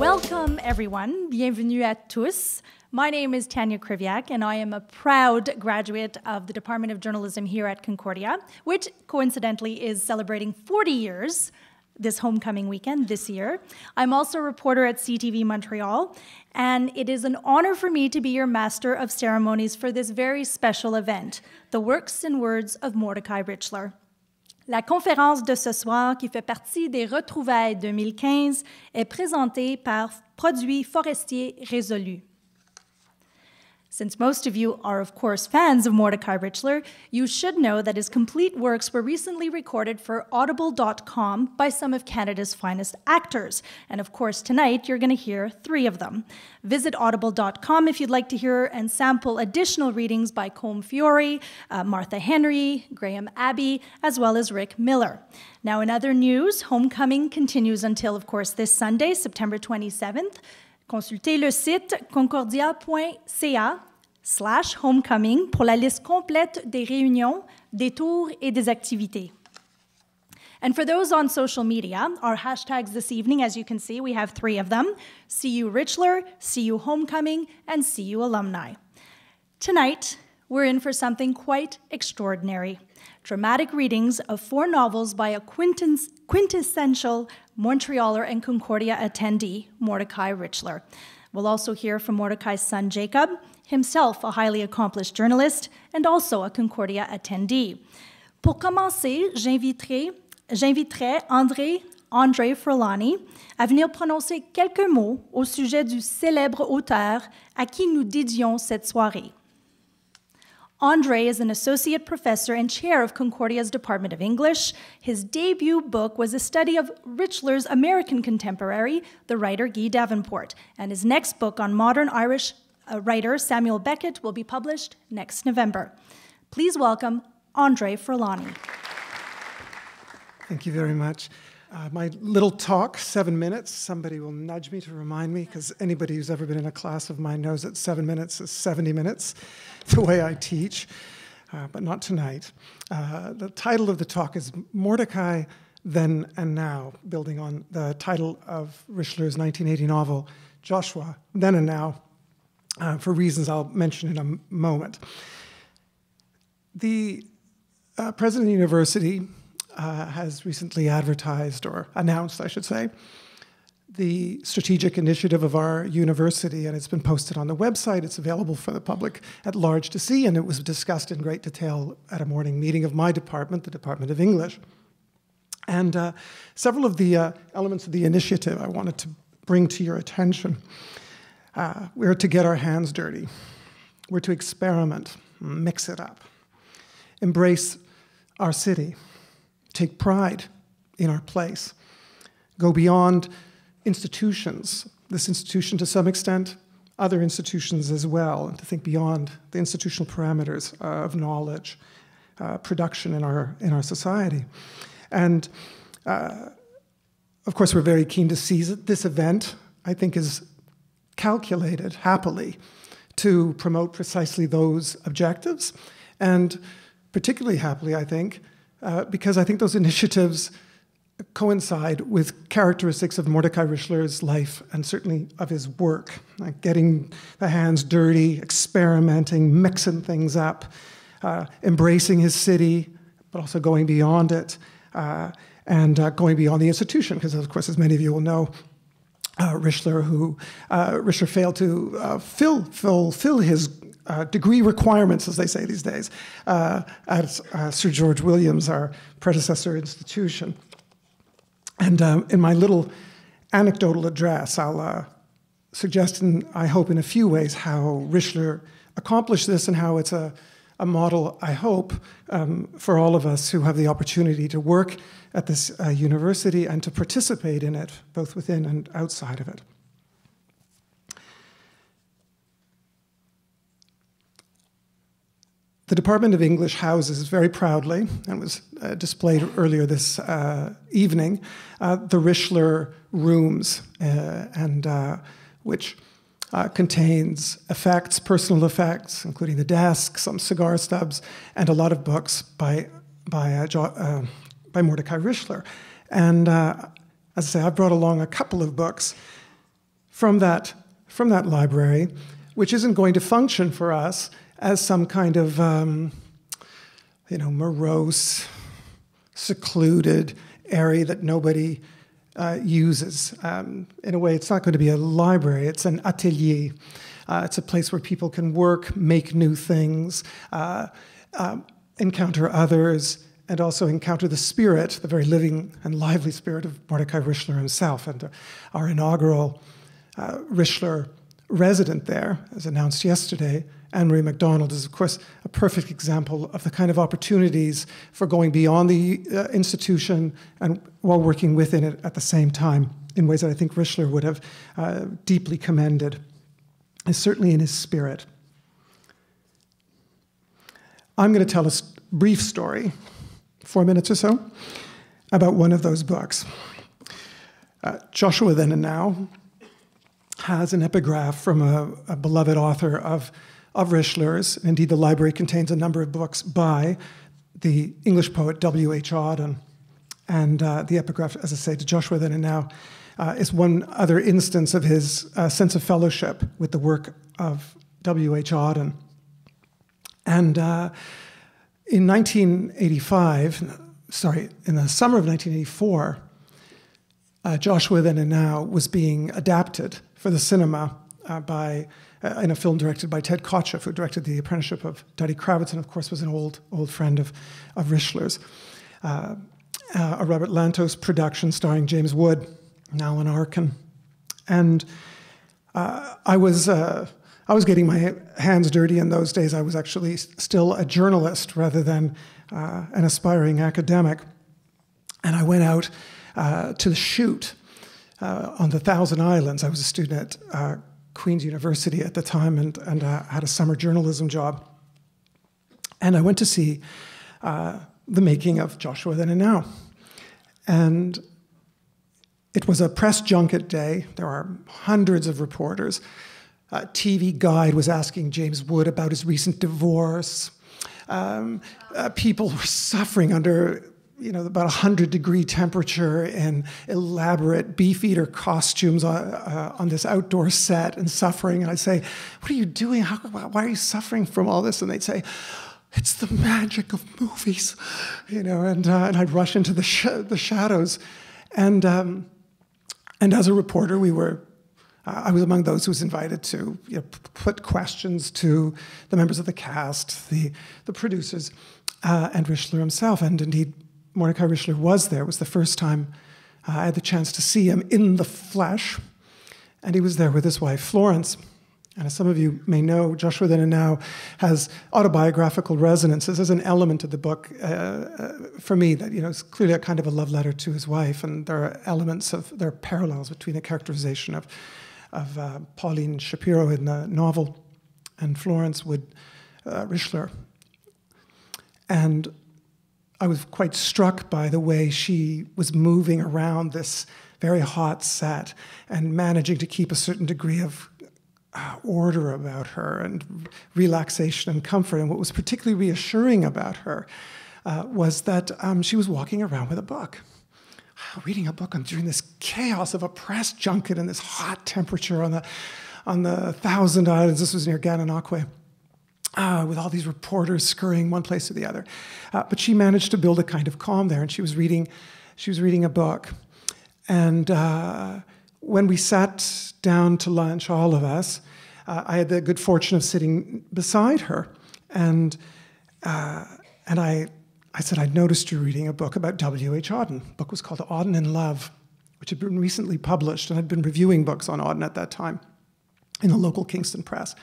Welcome, everyone. Bienvenue à tous. My name is Tania Krywiak, and I am a proud graduate of the Department of Journalism here at Concordia, which coincidentally is celebrating 40 years this homecoming weekend this year. I'm also a reporter at CTV Montreal, and it is an honor for me to be your master of ceremonies for this very special event, the Works and Words of Mordecai Richler. La conférence de ce soir, qui fait partie des retrouvailles 2015, est présentée par Produits forestiers Resolute. Since most of you are, of course, fans of Mordecai Richler, you should know that his complete works were recently recorded for Audible.com by some of Canada's finest actors. And of course, tonight, you're going to hear 3 of them. Visit Audible.com if you'd like to hear and sample additional readings by Combe Fiore, Martha Henry, Graham Abbey, as well as Rick Miller. Now, in other news, Homecoming continues until, of course, this Sunday, September 27th. Consultez le site concordia.ca/homecoming pour la liste complète des réunions, des tours et des activités. And for those on social media, our hashtags this evening, as you can see, we have 3 of them: CU Richler, CU Homecoming, and CU Alumni. Tonight, we're in for something quite extraordinary. Dramatic readings of 4 novels by a quintessential Montrealer and Concordia attendee, Mordecai Richler. We'll also hear from Mordecai's son, Jacob, himself a highly accomplished journalist and also a Concordia attendee. Pour commencer, j'inviterai André Furlani à venir prononcer quelques mots au sujet du célèbre auteur à qui nous dédions cette soirée. André is an associate professor and chair of Concordia's Department of English. His debut book was a study of Richler's American contemporary, the writer Guy Davenport, and his next book on modern Irish writer Samuel Beckett will be published next November. Please welcome André Furlani. Thank you very much. My little talk, 7 minutes. Somebody will nudge me to remind me, because anybody who's ever been in a class of mine knows that 7 minutes is 70 minutes, the way I teach, but not tonight. The title of the talk is Mordecai, Then and Now, building on the title of Richler's 1980 novel, Joshua, Then and Now, for reasons I'll mention in a moment. The president of the university has recently advertised, or announced, I should say, the strategic initiative of our university, and it's been posted on the website. It's available for the public at large to see, and it was discussed in great detail at a morning meeting of my department, the Department of English. And several of the elements of the initiative I wanted to bring to your attention. We're to get our hands dirty. We're to experiment, mix it up, embrace our city, take pride in our place, go beyond institutions, this institution to some extent, other institutions as well, and to think beyond the institutional parameters of knowledge, production in our society. And of course, we're very keen to seize it. This event, I think, is calculated, happily, to promote precisely those objectives, and particularly happily, I think, because I think those initiatives coincide with characteristics of Mordecai Richler's life and certainly of his work, like getting the hands dirty, experimenting, mixing things up, embracing his city, but also going beyond it, and going beyond the institution, because of course, as many of you will know, Richler failed to fulfill his degree requirements, as they say these days, at Sir George Williams, our predecessor institution. And in my little anecdotal address, I'll suggest, I hope in a few ways, how Richler accomplished this and how it's a model, I hope, for all of us who have the opportunity to work at this university and to participate in it, both within and outside of it. The Department of English houses very proudly, and was displayed earlier this evening, the Richler rooms, which contains effects, personal effects, including the desk, some cigar stubs, and a lot of books by Mordecai Richler. And as I say, I've brought along a couple of books. from that library, which isn't going to function for us as some kind of morose, secluded area that nobody uses. In a way, it's not going to be a library, it's an atelier. It's a place where people can work, make new things, encounter others, and also encounter the spirit, the very living and lively spirit of Mordecai Richler himself. And our inaugural Richler resident there, as announced yesterday, Anne-Marie MacDonald, is, of course, a perfect example of the kind of opportunities for going beyond the institution and while working within it at the same time in ways that I think Richler would have deeply commended, and certainly in his spirit. I'm going to tell a brief story, 4 minutes or so, about one of those books. Joshua Then and Now has an epigraph from a beloved author of Richler's. Indeed, the library contains a number of books by the English poet W.H. Auden. And the epigraph, as I say, to Joshua Then and Now, is one other instance of his sense of fellowship with the work of W.H. Auden. And in the summer of 1984, Joshua Then and Now was being adapted for the cinema in a film directed by Ted Kotcheff, who directed The Apprenticeship of Duddy Kravitz, and of course was an old friend of Richler's. A Robert Lantos production starring James Wood, and Alan Arkin. And I was getting my hands dirty in those days. I was actually still a journalist rather than an aspiring academic. And I went out to the shoot on the Thousand Islands. I was a student at Queen's University at the time and had a summer journalism job. And I went to see the making of Joshua Then and Now. And it was a press junket day. There are hundreds of reporters. TV Guide was asking James Wood about his recent divorce. People were suffering under about 100-degree temperature and elaborate beefeater costumes on this outdoor set and suffering. And I'd say, what are you doing? Why are you suffering from all this? And they'd say, it's the magic of movies, and I'd rush into the shadows. And as a reporter, I was among those who was invited to put questions to the members of the cast, the producers, and Richler himself. And indeed, Mordecai Richler was there. It was the first time I had the chance to see him in the flesh. And he was there with his wife, Florence. And as some of you may know, Joshua Then and Now has autobiographical resonances as an element of the book for me that, it's clearly a kind of a love letter to his wife. And there are parallels between the characterization of Pauline Shapiro in the novel and Florence Wood Richler. And I was quite struck by the way she was moving around this very hot set and managing to keep a certain degree of order about her and relaxation and comfort. And what was particularly reassuring about her was that she was walking around with a book, reading a book during this chaos of a press junket and this hot temperature on the Thousand Islands. This was near Gananoque, with all these reporters scurrying one place to the other. But she managed to build a kind of calm there, and she was reading a book. And when we sat down to lunch, all of us, I had the good fortune of sitting beside her. And I said, I'd noticed you reading a book about W.H. Auden. The book was called Auden in Love, which had been recently published, and I'd been reviewing books on Auden at that time in the local Kingston press.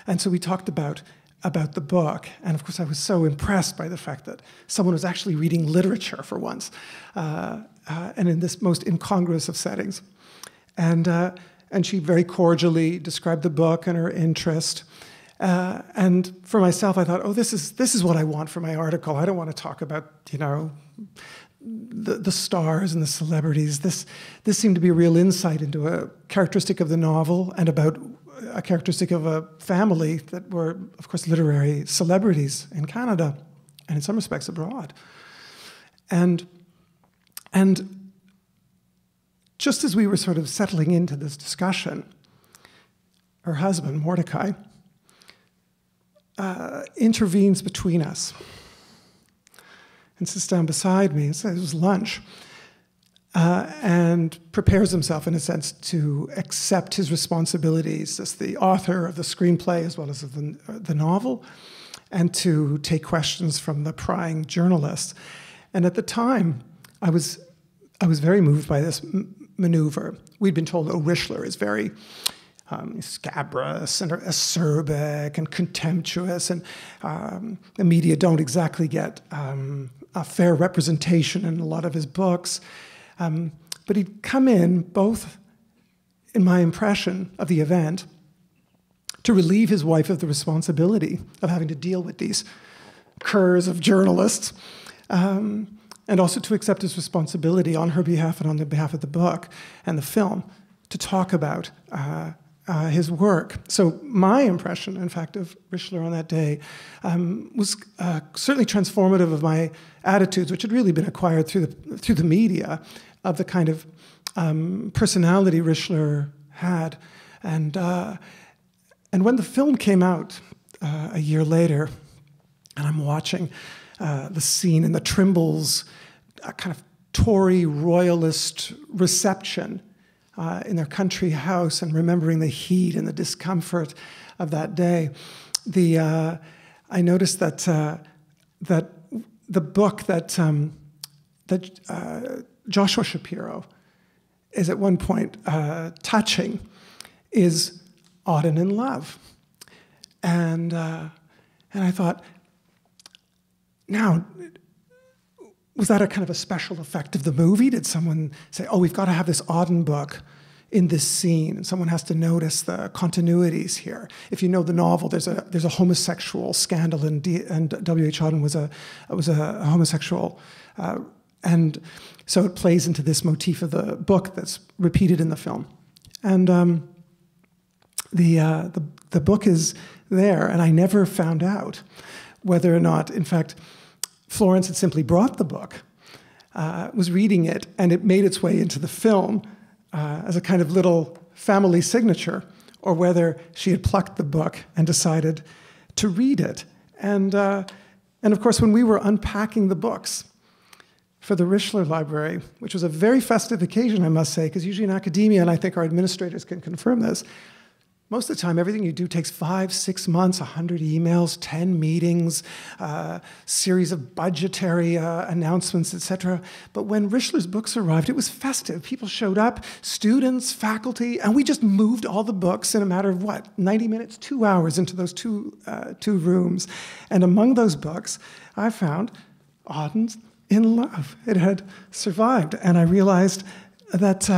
And so we talked about the book, and of course I was so impressed by the fact that someone was actually reading literature for once, and in this most incongruous of settings. And she very cordially described the book and her interest. And for myself, I thought, oh, this is what I want for my article. I don't want to talk about, the stars and the celebrities. This seemed to be a real insight into a characteristic of the novel and about a characteristic of a family that were, of course, literary celebrities in Canada and in some respects abroad. And just as we were sort of settling into this discussion, her husband, Mordecai, intervenes between us and sits down beside me and says, it was lunch, and prepares himself, in a sense, to accept his responsibilities as the author of the screenplay as well as of the novel, and to take questions from the prying journalists. And at the time, I was very moved by this maneuver. We'd been told, Richler is very scabrous and acerbic and contemptuous, and the media don't exactly get a fair representation in a lot of his books. But he'd come in, both in my impression of the event, to relieve his wife of the responsibility of having to deal with these curs of journalists, and also to accept his responsibility on her behalf and on the behalf of the book and the film to talk about his work. So my impression, in fact, of Richler on that day was certainly transformative of my attitudes, which had really been acquired through the media, of the kind of personality Richler had. And when the film came out a year later, and I'm watching the scene in the Trimbles' kind of Tory royalist reception in their country house, and remembering the heat and the discomfort of that day, I noticed that the book that Joshua Shapiro is at one point touching is Auden in Love, and I thought, now, was that a kind of a special effect of the movie? Did someone say, oh, we've got to have this Auden book in this scene, and someone has to notice the continuities here? If you know the novel, there's a homosexual scandal, and W.H. Auden was a homosexual, and so it plays into this motif of the book that's repeated in the film. And the book is there, and I never found out whether or not, in fact, Florence had simply brought the book, was reading it, and it made its way into the film as a kind of little family signature, or whether she had plucked the book and decided to read it. And of course, when we were unpacking the books for the Richler Library, which was a very festive occasion, I must say, because usually in academia, and I think our administrators can confirm this, most of the time, everything you do takes 5, 6 months, 100 emails, 10 meetings, series of budgetary announcements, etc. But when Richler's books arrived, it was festive. People showed up, students, faculty, and we just moved all the books in a matter of, 90 minutes, 2 hours into those two rooms. And among those books, I found Auden's In Love. It had survived, and I realized that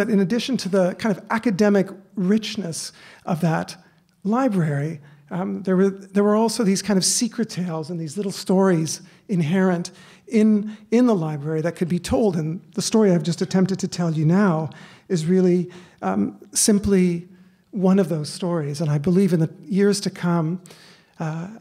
in addition to the kind of academic richness of that library, there were also these kind of secret tales and these little stories inherent in the library that could be told. And the story I've just attempted to tell you now is really simply one of those stories. And I believe in the years to come,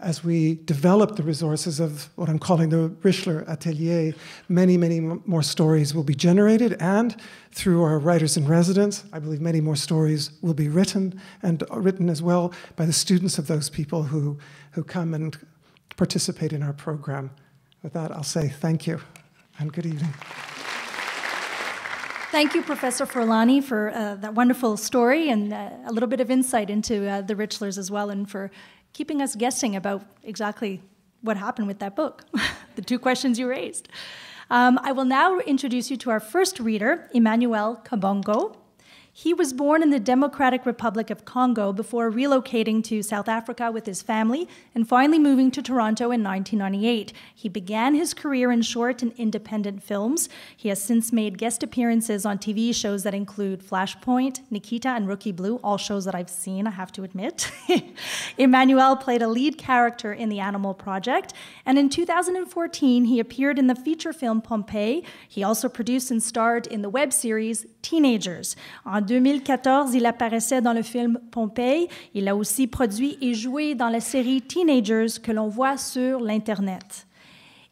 as we develop the resources of what I'm calling the Richler Atelier, many, many more stories will be generated, and through our writers in residence, I believe many more stories will be written, and written as well by the students of those people who come and participate in our program. With that, I'll say thank you, and good evening. Thank you, Professor Furlani, for that wonderful story and a little bit of insight into the Richlers as well, and for keeping us guessing about exactly what happened with that book, the 2 questions you raised. I will now introduce you to our first reader, Emmanuel Kabongo. He was born in the Democratic Republic of Congo before relocating to South Africa with his family and finally moving to Toronto in 1998. He began his career in short and independent films. He has since made guest appearances on TV shows that include Flashpoint, Nikita, and Rookie Blue, all shows that I've seen, I have to admit. Emmanuel played a lead character in The Animal Project, and in 2014, he appeared in the feature film Pompeii. He also produced and starred in the web series Teenagers. En 2014, il apparaissait dans le film Pompeii. Il a aussi produit et joué dans la série Teenagers que l'on voit sur l'Internet.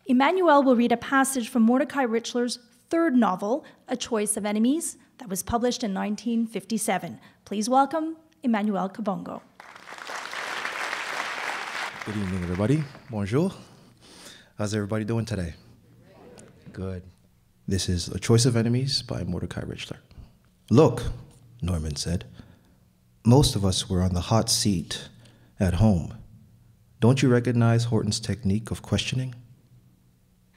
Emmanuel will read a passage from Mordecai Richler's third novel, A Choice of Enemies, that was published in 1957. Please welcome Emmanuel Kabongo. Good evening, everybody. Bonjour. How's everybody doing today? Good. This is A Choice of Enemies by Mordecai Richler. Look, Norman said. Most of us were on the hot seat at home. Don't you recognize Horton's technique of questioning?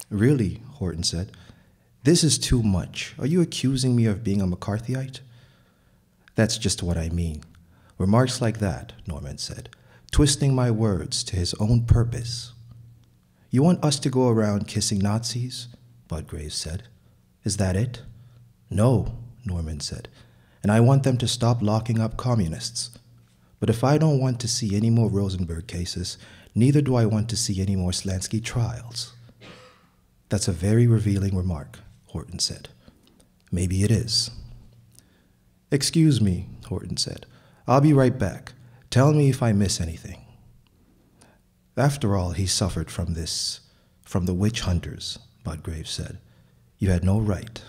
Really, Horton said. This is too much. Are you accusing me of being a McCarthyite? That's just what I mean. Remarks like that, Norman said, twisting my words to his own purpose. You want us to go around kissing Nazis? Budgrave said. Is that it? No, Norman said. And I want them to stop locking up communists. But if I don't want to see any more Rosenberg cases, neither do I want to see any more Slansky trials. That's a very revealing remark, Horton said. Maybe it is. Excuse me, Horton said. I'll be right back. Tell me if I miss anything. After all, he suffered from this, from the witch hunters, Budgrave said. You had no right.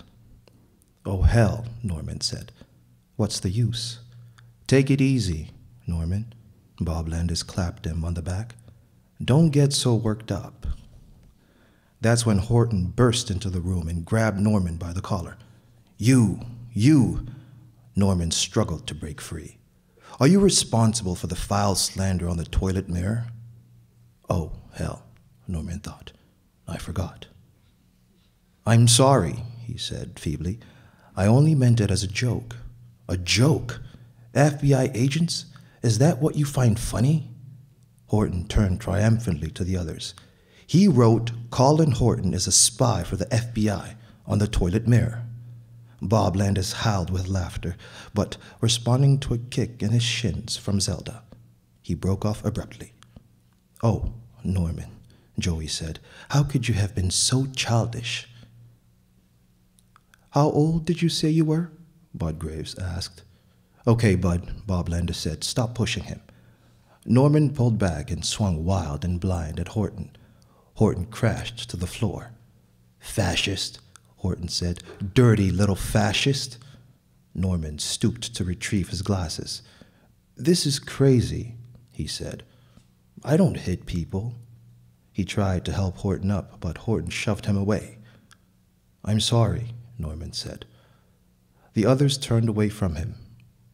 Oh, hell, Norman said. What's the use? Take it easy, Norman. Bob Landis clapped him on the back. Don't get so worked up. That's when Horton burst into the room and grabbed Norman by the collar. You! Norman struggled to break free. Are you responsible for the foul slander on the toilet mirror? Oh, hell, Norman thought. I forgot. I'm sorry, he said feebly. I only meant it as a joke. A joke? FBI agents? Is that what you find funny? Horton turned triumphantly to the others. He wrote, Colin Horton is a spy for the FBI on the toilet mirror. Bob Landis howled with laughter, but responding to a kick in his shins from Zelda, he broke off abruptly. Oh, Norman, Joey said, how could you have been so childish? How old did you say you were? Budgraves asked. Okay, Bud, Bob Landis said. Stop pushing him. Norman pulled back and swung wild and blind at Horton. Horton crashed to the floor. Fascist, Horton said. Dirty little fascist. Norman stooped to retrieve his glasses. This is crazy, he said. I don't hit people. He tried to help Horton up, but Horton shoved him away. I'm sorry, Norman said. The others turned away from him.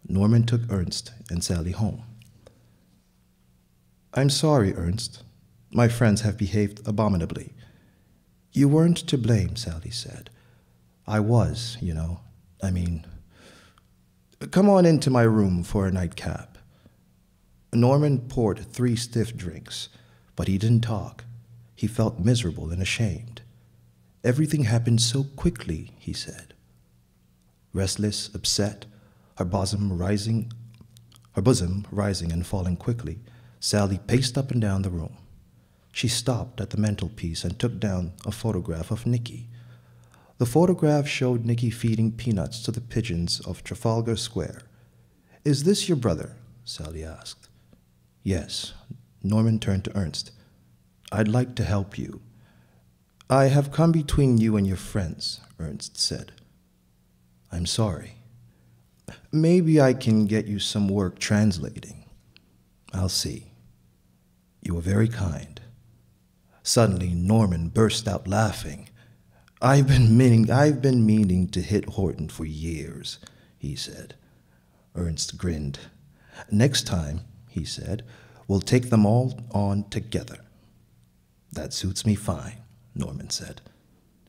Norman took Ernst and Sally home. I'm sorry, Ernst. My friends have behaved abominably. You weren't to blame, Sally said. I was, you know. Come on into my room for a nightcap. Norman poured 3 stiff drinks, but he didn't talk. He felt miserable and ashamed. Everything happened so quickly, he said. Restless, upset, her bosom rising and falling quickly, Sally paced up and down the room. She stopped at the mantelpiece and took down a photograph of Nicky. The photograph showed Nicky feeding peanuts to the pigeons of Trafalgar Square. Is this your brother? Sally asked. Yes. Norman turned to Ernst. I'd like to help you. I have come between you and your friends, Ernst said. I'm sorry. Maybe I can get you some work translating. I'll see. You are very kind. Suddenly, Norman burst out laughing. I've been meaning to hit Horton for years, he said. Ernst grinned. Next time, he said, we'll take them all on together. That suits me fine, Norman said.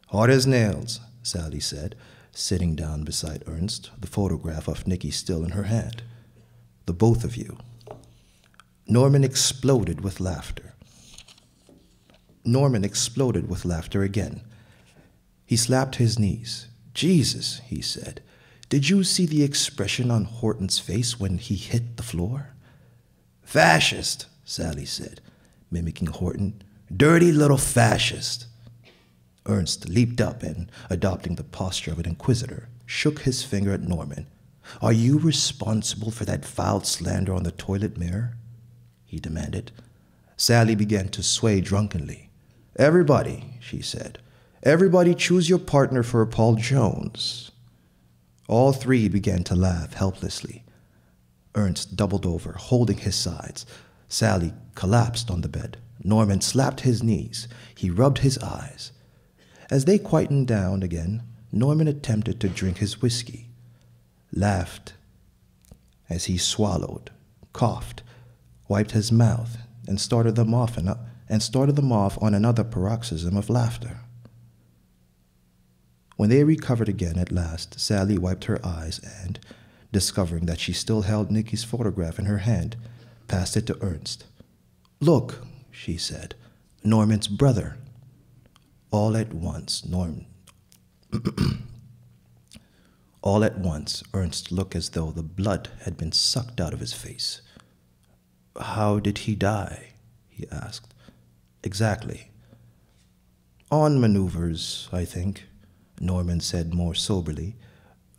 Hard as nails, Sally said, sitting down beside Ernst, the photograph of Nicky still in her hand. The both of you. Norman exploded with laughter. Again. He slapped his knees. Jesus, he said. Did you see the expression on Horton's face when he hit the floor? Fascist, Sally said, mimicking Horton. Dirty little fascist. Ernst leaped up and, adopting the posture of an inquisitor, shook his finger at Norman. Are you responsible for that foul slander on the toilet mirror? He demanded. Sally began to sway drunkenly. Everybody, she said. Everybody choose your partner for Paul Jones. All three began to laugh helplessly. Ernst doubled over, holding his sides. Sally collapsed on the bed. Norman slapped his knees. He rubbed his eyes. As they quietened down again, Norman attempted to drink his whiskey, laughed as he swallowed, coughed, wiped his mouth, and started them off on another paroxysm of laughter. When they recovered again at last, Sally wiped her eyes and, discovering that she still held Nikki's photograph in her hand, passed it to Ernst. "Look," she said, "Norman's brother." All at once, Ernst looked as though the blood had been sucked out of his face. "How did he die?" he asked. "Exactly." "On maneuvers, I think," Norman said more soberly.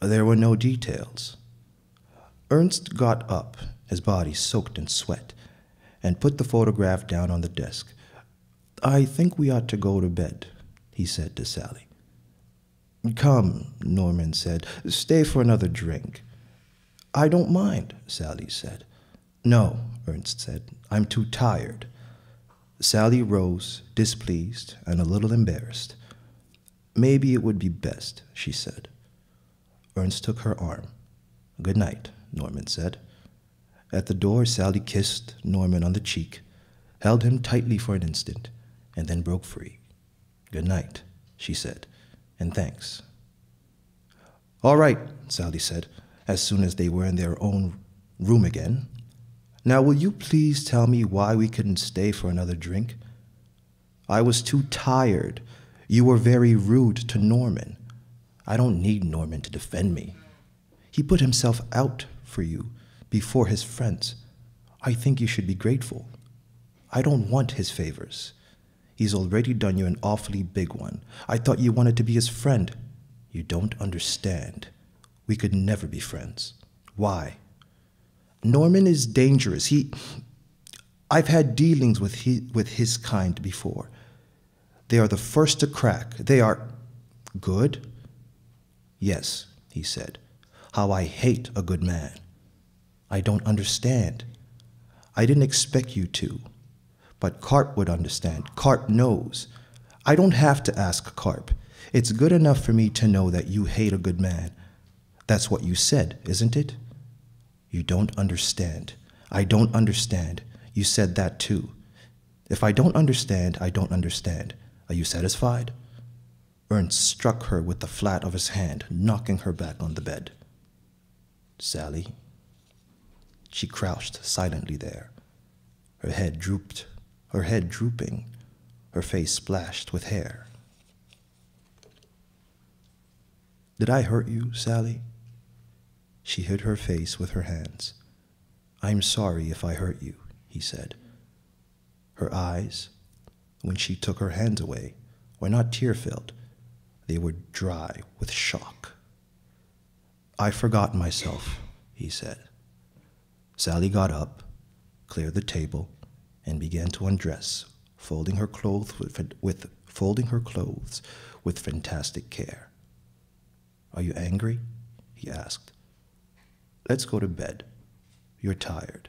"There were no details." Ernst got up, his body soaked in sweat, and put the photograph down on the desk. "I think we ought to go to bed," he said to Sally. "Come," Norman said. "Stay for another drink." "I don't mind," Sally said. "No," Ernst said. "I'm too tired." Sally rose, displeased and a little embarrassed. "Maybe it would be best," she said. Ernst took her arm. "Good night," Norman said. At the door, Sally kissed Norman on the cheek, held him tightly for an instant, and then broke free. "Good night," she said, "and thanks." "All right," Sally said, as soon as they were in their own room again. "Now will you please tell me why we couldn't stay for another drink?" "I was too tired. You were very rude to Norman." "I don't need Norman to defend me. He put himself out for you before his friends. I think you should be grateful. I don't want his favors. He's already done you an awfully big one. I thought you wanted to be his friend. You don't understand. We could never be friends." "Why?" "Norman is dangerous. I've had dealings with his kind before. They are the first to crack. They are..." "Good?" "Yes," he said. "How I hate a good man." "I don't understand." "I didn't expect you to. But Carp would understand. Carp knows. I don't have to ask Carp. It's good enough for me to know that you hate a good man. That's what you said, isn't it?" "You don't understand." "I don't understand. You said that too. If I don't understand, I don't understand. Are you satisfied?" Ernst struck her with the flat of his hand, knocking her back on the bed. "Sally." She crouched silently there, her head drooping, her face splashed with hair. "Did I hurt you, Sally?" She hid her face with her hands. "I'm sorry if I hurt you," he said. Her eyes, when she took her hands away, were not tear-filled. They were dry with shock. "I forgot myself," he said. Sally got up, cleared the table, and began to undress, folding her clothes with fantastic care. "Are you angry?" he asked. "Let's go to bed. You're tired."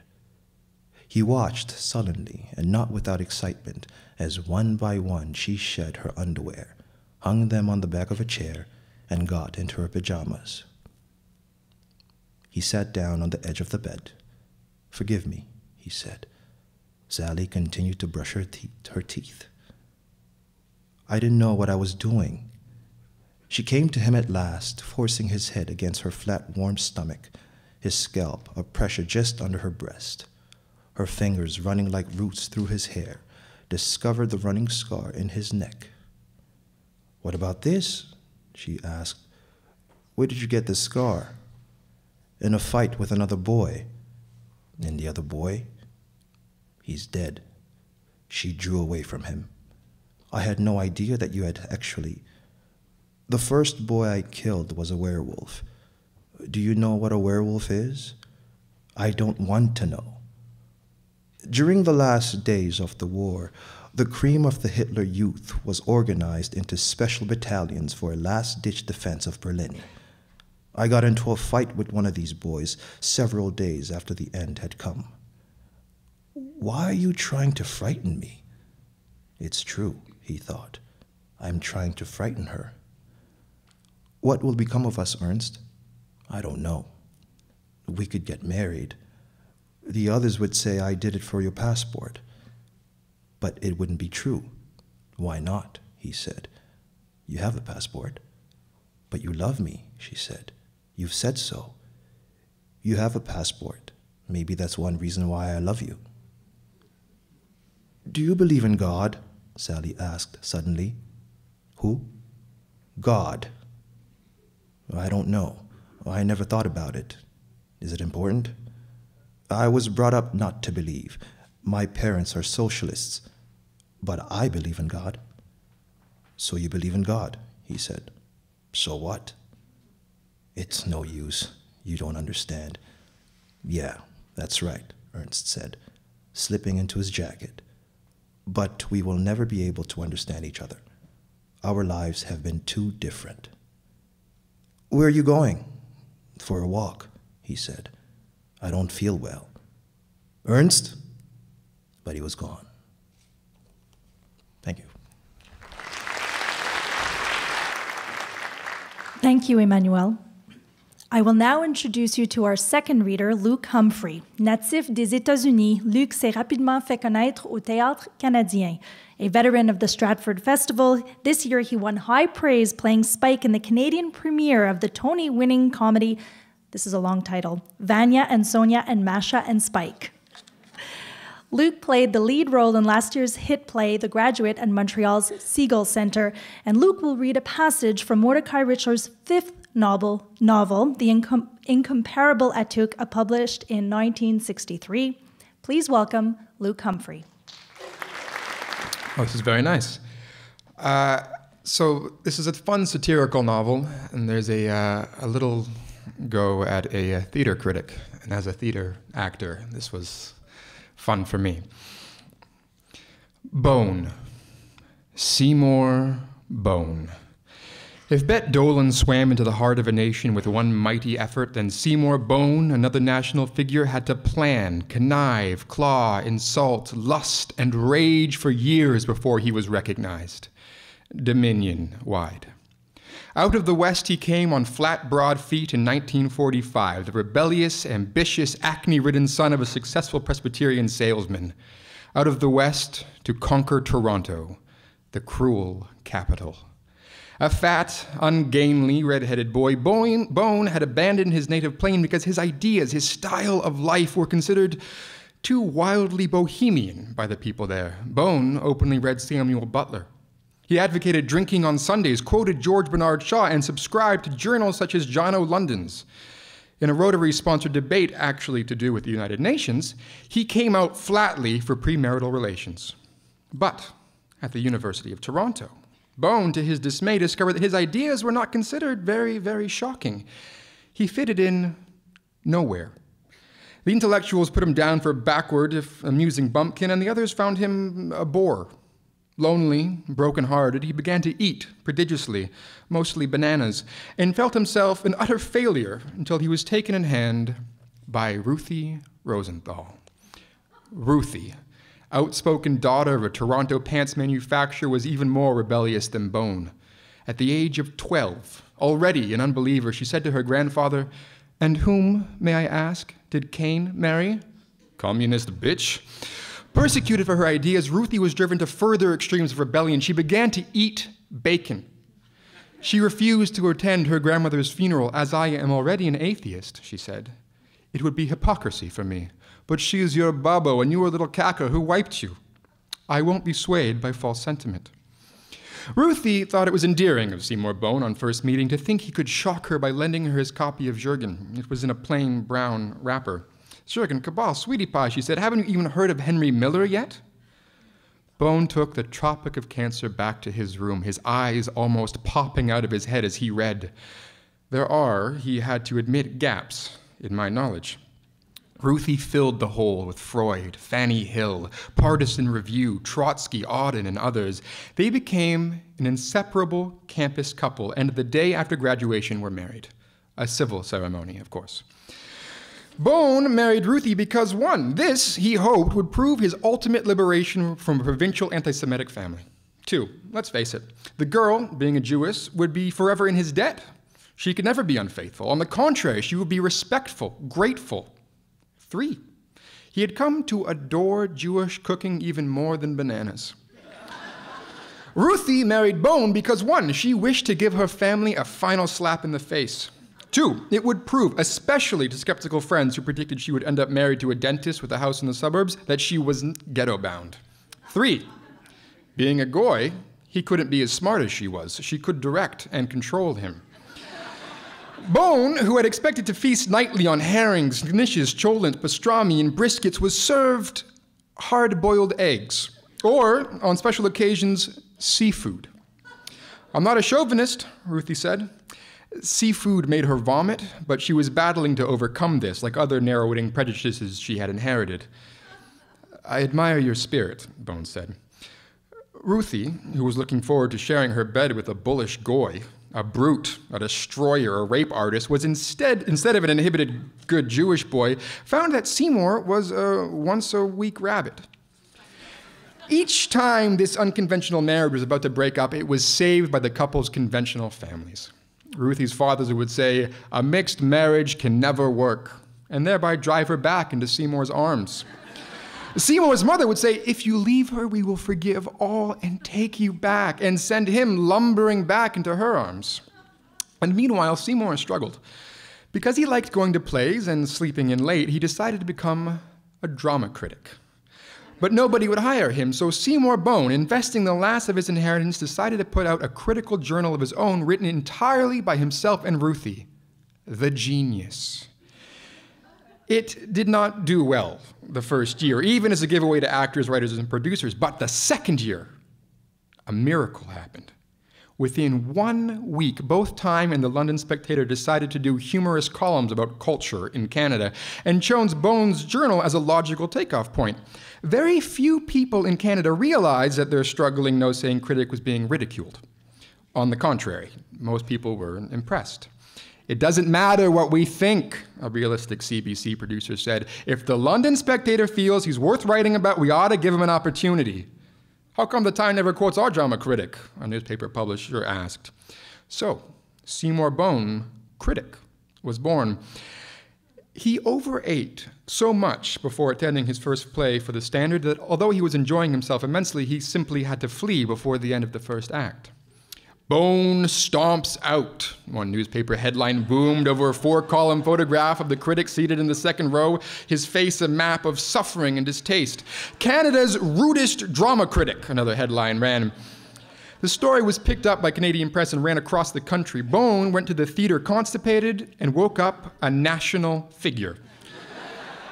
He watched sullenly and not without excitement as one by one she shed her underwear, hung them on the back of a chair, and got into her pajamas. He sat down on the edge of the bed. "Forgive me," he said. Sally continued to brush her teeth. "I didn't know what I was doing." She came to him at last, forcing his head against her flat, warm stomach, his scalp a pressure just under her breast. Her fingers, running like roots through his hair, discovered the running scar in his neck. "What about this?" she asked. "Where did you get this scar?" "In a fight with another boy." "And the other boy?" "He's dead." She drew away from him. "I had no idea that you had actually..." "The first boy I killed was a werewolf. Do you know what a werewolf is?" "I don't want to know." "During the last days of the war, The cream of the Hitler youth was organized into special battalions for a last-ditch defense of Berlin. I got into a fight with one of these boys several days after the end had come. Why are you trying to frighten me? It's true, he thought. I'm trying to frighten her. What will become of us, Ernst? I don't know. We could get married. The others would say I did it for your passport. But it wouldn't be true. Why not? He said. You have a passport. But you love me, she said. You've said so. You have a passport. Maybe that's one reason why I love you. Do you believe in God? Sally asked suddenly. Who? God. I don't know. I never thought about it. Is it important? I was brought up not to believe. My parents are socialists. But I believe in God. So you believe in God, he said. So what? It's no use. You don't understand. Yeah, that's right, Ernst said, slipping into his jacket. But we will never be able to understand each other. Our lives have been too different. Where are you going? For a walk, he said. I don't feel well. Ernst? But he was gone. Thank you. Thank you, Emmanuel. I will now introduce you to our second reader, Luke Humphrey. Natif des États-Unis, Luke s'est rapidement fait connaître au théâtre canadien. A veteran of the Stratford Festival, this year he won high praise playing Spike in the Canadian premiere of the Tony-winning comedy, this is a long title, Vanya and Sonia and Masha and Spike. Luke played the lead role in last year's hit play, The Graduate, at Montreal's Seagull Centre, and Luke will read a passage from Mordecai Richler's fifth novel, The Incomparable Atuk, published in 1963. Please welcome Luke Humphrey. Oh, this is very nice. So this is a fun satirical novel, and there's a little go at a theater critic. And as a theater actor, this was fun for me. Bone. Seymour Bone. If Bet Dolan swam into the heart of a nation with one mighty effort, then Seymour Bone, another national figure, had to plan, connive, claw, insult, lust, and rage for years before he was recognized, dominion-wide. Out of the West he came on flat, broad feet in 1945, the rebellious, ambitious, acne-ridden son of a successful Presbyterian salesman. Out of the West to conquer Toronto, the cruel capital. A fat, ungainly, red-headed boy, Bone had abandoned his native plain because his ideas, his style of life were considered too wildly bohemian by the people there. Bone openly read Samuel Butler. He advocated drinking on Sundays, quoted George Bernard Shaw, and subscribed to journals such as John O'London's. In a Rotary-sponsored debate actually to do with the United Nations, he came out flatly for premarital relations. But at the University of Toronto, Bone, to his dismay, discovered that his ideas were not considered very, very shocking. He fitted in nowhere. The intellectuals put him down for a backward, if amusing bumpkin, and the others found him a bore. Lonely, broken-hearted, he began to eat prodigiously, mostly bananas, and felt himself an utter failure until he was taken in hand by Ruthie Rosenthal. Ruthie, outspoken daughter of a Toronto pants manufacturer, was even more rebellious than Bone. At the age of 12, already an unbeliever, she said to her grandfather, "And whom, may I ask, did Cain marry?" "Communist bitch." Persecuted for her ideas, Ruthie was driven to further extremes of rebellion. She began to eat bacon. She refused to attend her grandmother's funeral. "As I am already an atheist," she said, "it would be hypocrisy for me. But she is your babo, and you are a little caca who wiped you. I won't be swayed by false sentiment." Ruthie thought it was endearing of Seymour Bone on first meeting to think he could shock her by lending her his copy of Jurgen. It was in a plain brown wrapper. "Jurgen, cabal, sweetie pie," she said. "Haven't you even heard of Henry Miller yet?" Bone took the Tropic of Cancer back to his room, his eyes almost popping out of his head as he read. There are, he had to admit, gaps in my knowledge. Ruthie filled the hole with Freud, Fanny Hill, Partisan Review, Trotsky, Auden, and others. They became an inseparable campus couple, and the day after graduation were married. A civil ceremony, of course. Bone married Ruthie because, one, this, he hoped, would prove his ultimate liberation from a provincial anti-Semitic family. Two, let's face it, the girl, being a Jewess, would be forever in his debt. She could never be unfaithful. On the contrary, she would be respectful, grateful. Three, he had come to adore Jewish cooking even more than bananas. Ruthie married Bone because, one, she wished to give her family a final slap in the face. Two, it would prove, especially to skeptical friends who predicted she would end up married to a dentist with a house in the suburbs, that she wasn't ghetto-bound. Three, being a goy, he couldn't be as smart as she was. She could direct and control him. Bone, who had expected to feast nightly on herrings, knishes, cholent, pastrami, and briskets, was served hard-boiled eggs, or, on special occasions, seafood. "I'm not a chauvinist," Ruthie said. Seafood made her vomit, but she was battling to overcome this, like other narrow-witting prejudices she had inherited. "I admire your spirit," Bone said. Ruthie, who was looking forward to sharing her bed with a bullish goy, a brute, a destroyer, a rape artist, was instead of an inhibited good Jewish boy, found that Seymour was a once-a-week rabbit. Each time this unconventional marriage was about to break up, it was saved by the couple's conventional families. Ruthie's fathers would say, "A mixed marriage can never work," and thereby drive her back into Seymour's arms. Seymour's mother would say, "If you leave her, we will forgive all and take you back," and send him lumbering back into her arms. And meanwhile, Seymour struggled. Because he liked going to plays and sleeping in late, he decided to become a drama critic. But nobody would hire him, so Seymour Bone, investing the last of his inheritance, decided to put out a critical journal of his own written entirely by himself and Ruthie, The Genius. It did not do well the first year, even as a giveaway to actors, writers, and producers, but the second year, a miracle happened. Within 1 week, both Time and the London Spectator decided to do humorous columns about culture in Canada and chose Bone's journal as a logical takeoff point. Very few people in Canada realized that their struggling no-saying critic was being ridiculed. On the contrary, most people were impressed. "It doesn't matter what we think," a realistic CBC producer said. "If the London Spectator feels he's worth writing about, we ought to give him an opportunity." "How come the Time never quotes our drama critic?" a newspaper publisher asked. So, Seymour Bone, critic, was born. He overate so much before attending his first play for the Standard that although he was enjoying himself immensely, he simply had to flee before the end of the first act. "Bone stomps out," one newspaper headline boomed over a 4-column photograph of the critic seated in the second row, his face a map of suffering and distaste. "Canada's rudest drama critic," another headline ran. The story was picked up by Canadian press and ran across the country. Bone went to the theater constipated and woke up a national figure.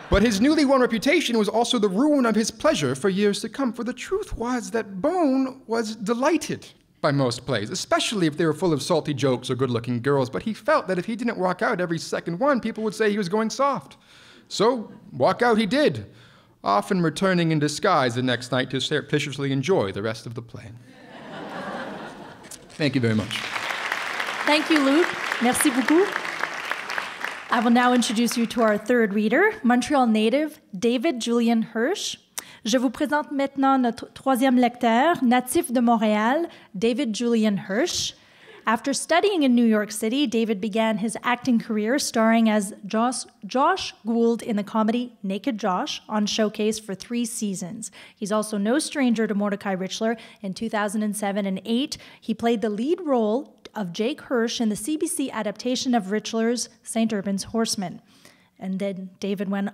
But his newly won reputation was also the ruin of his pleasure for years to come, for the truth was that Bone was delighted by most plays, especially if they were full of salty jokes or good-looking girls, but he felt that if he didn't walk out every second one, people would say he was going soft. So, walk out he did, often returning in disguise the next night to surreptitiously enjoy the rest of the play. Thank you very much. Thank you, Luc. Merci beaucoup. I will now introduce you to our third reader, Montreal native David Julian Hirsh. Je vous présente maintenant notre troisième lecteur, natif de Montréal, David Julian Hirsh. After studying in New York City, David began his acting career starring as Josh Gould in the comedy Naked Josh on Showcase for 3 seasons. He's also no stranger to Mordecai Richler. In 2007 and 2008, he played the lead role of Jake Hirsch in the CBC adaptation of Richler's St. Urban's Horseman. And then David went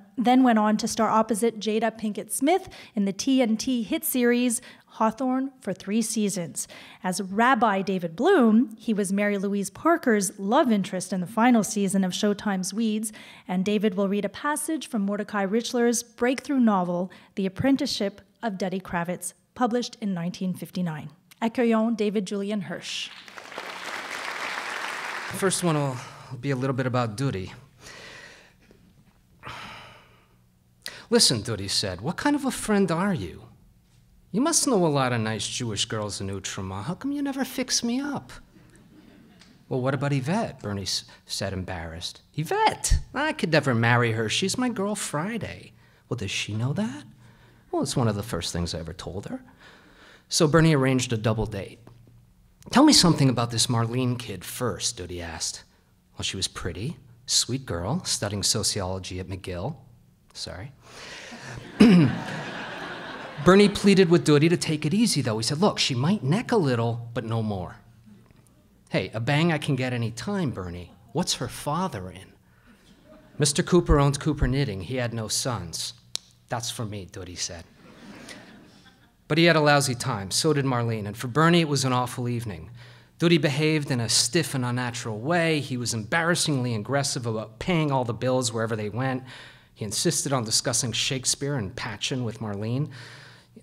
on to star opposite Jada Pinkett Smith in the TNT hit series Hawthorne for 3 seasons. As Rabbi David Bloom, he was Mary Louise Parker's love interest in the final season of Showtime's Weeds, and David will read a passage from Mordecai Richler's breakthrough novel, The Apprenticeship of Duddy Kravitz, published in 1959. Accueillons David Julian Hirsh. The first one will be a little bit about Duddy. Listen, Duddy said, what kind of a friend are you? You must know a lot of nice Jewish girls in Outremont. How come you never fix me up? Well, what about Yvette? Bernie said, embarrassed. Yvette? I could never marry her. She's my girl Friday. Well, does she know that? Well, it's one of the first things I ever told her. So Bernie arranged a double date. Tell me something about this Marlene kid first, Duddy asked. Well, she was pretty, sweet girl, studying sociology at McGill. Sorry. Bernie pleaded with Duddy to take it easy, though. He said, look, she might neck a little, but no more. Hey, a bang I can get any time, Bernie. What's her father in? Mr. Cooper owned Cooper Knitting. He had no sons. That's for me, Duddy said. But he had a lousy time. So did Marlene. And for Bernie, it was an awful evening. Duddy behaved in a stiff and unnatural way. He was embarrassingly aggressive about paying all the bills wherever they went. He insisted on discussing Shakespeare and Patchen with Marlene,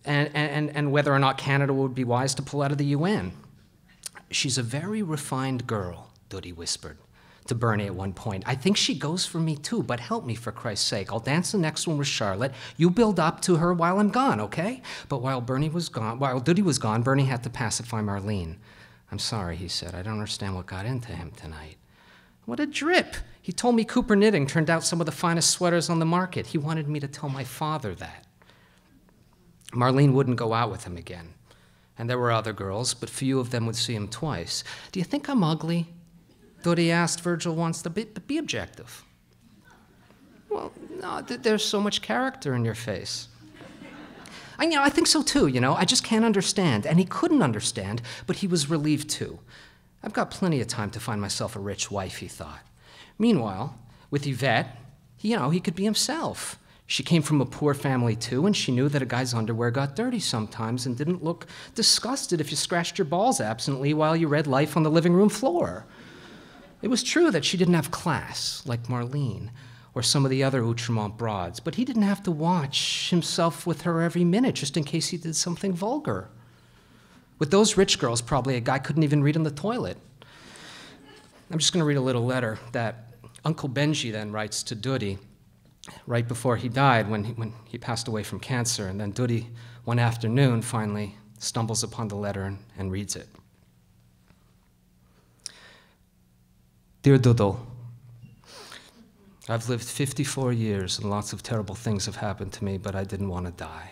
and whether or not Canada would be wise to pull out of the UN. She's a very refined girl, Duddy whispered to Bernie at one point. I think she goes for me too, but help me for Christ's sake. I'll dance the next one with Charlotte. You build up to her while I'm gone, okay? But while Duddy was gone, Bernie had to pacify Marlene. I'm sorry, he said. I don't understand what got into him tonight. What a drip. He told me Cooper Knitting turned out some of the finest sweaters on the market. He wanted me to tell my father that. Marlene wouldn't go out with him again. And there were other girls, but few of them would see him twice. Do you think I'm ugly? Duddy asked Virgil once. Be objective. Well, no, there's so much character in your face. I think so too, I just can't understand. And he couldn't understand, but he was relieved too. I've got plenty of time to find myself a rich wife, he thought. Meanwhile, with Yvette, he could be himself. She came from a poor family too, and she knew that a guy's underwear got dirty sometimes and didn't look disgusted if you scratched your balls absently while you read Life on the living room floor. It was true that she didn't have class, like Marlene, or some of the other Outremont broads, but he didn't have to watch himself with her every minute just in case he did something vulgar. With those rich girls, probably a guy couldn't even read in the toilet. I'm just going to read a little letter that Uncle Benji then writes to Duddy right before he died, when he passed away from cancer. And then Duddy, one afternoon, finally stumbles upon the letter and reads it. Dear Doodle, I've lived 54 years and lots of terrible things have happened to me, but I didn't want to die.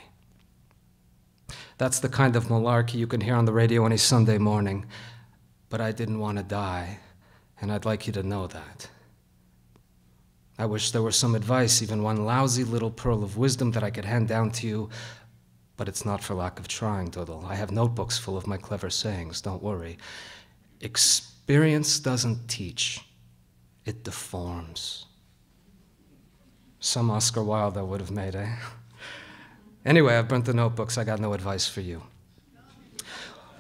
That's the kind of malarkey you can hear on the radio any Sunday morning, but I didn't want to die, and I'd like you to know that. I wish there were some advice, even one lousy little pearl of wisdom that I could hand down to you, but it's not for lack of trying, Doodle. I have notebooks full of my clever sayings, don't worry. Experience doesn't teach, it deforms. Some Oscar Wilde I would have made, eh? Anyway, I've burnt the notebooks, I got no advice for you.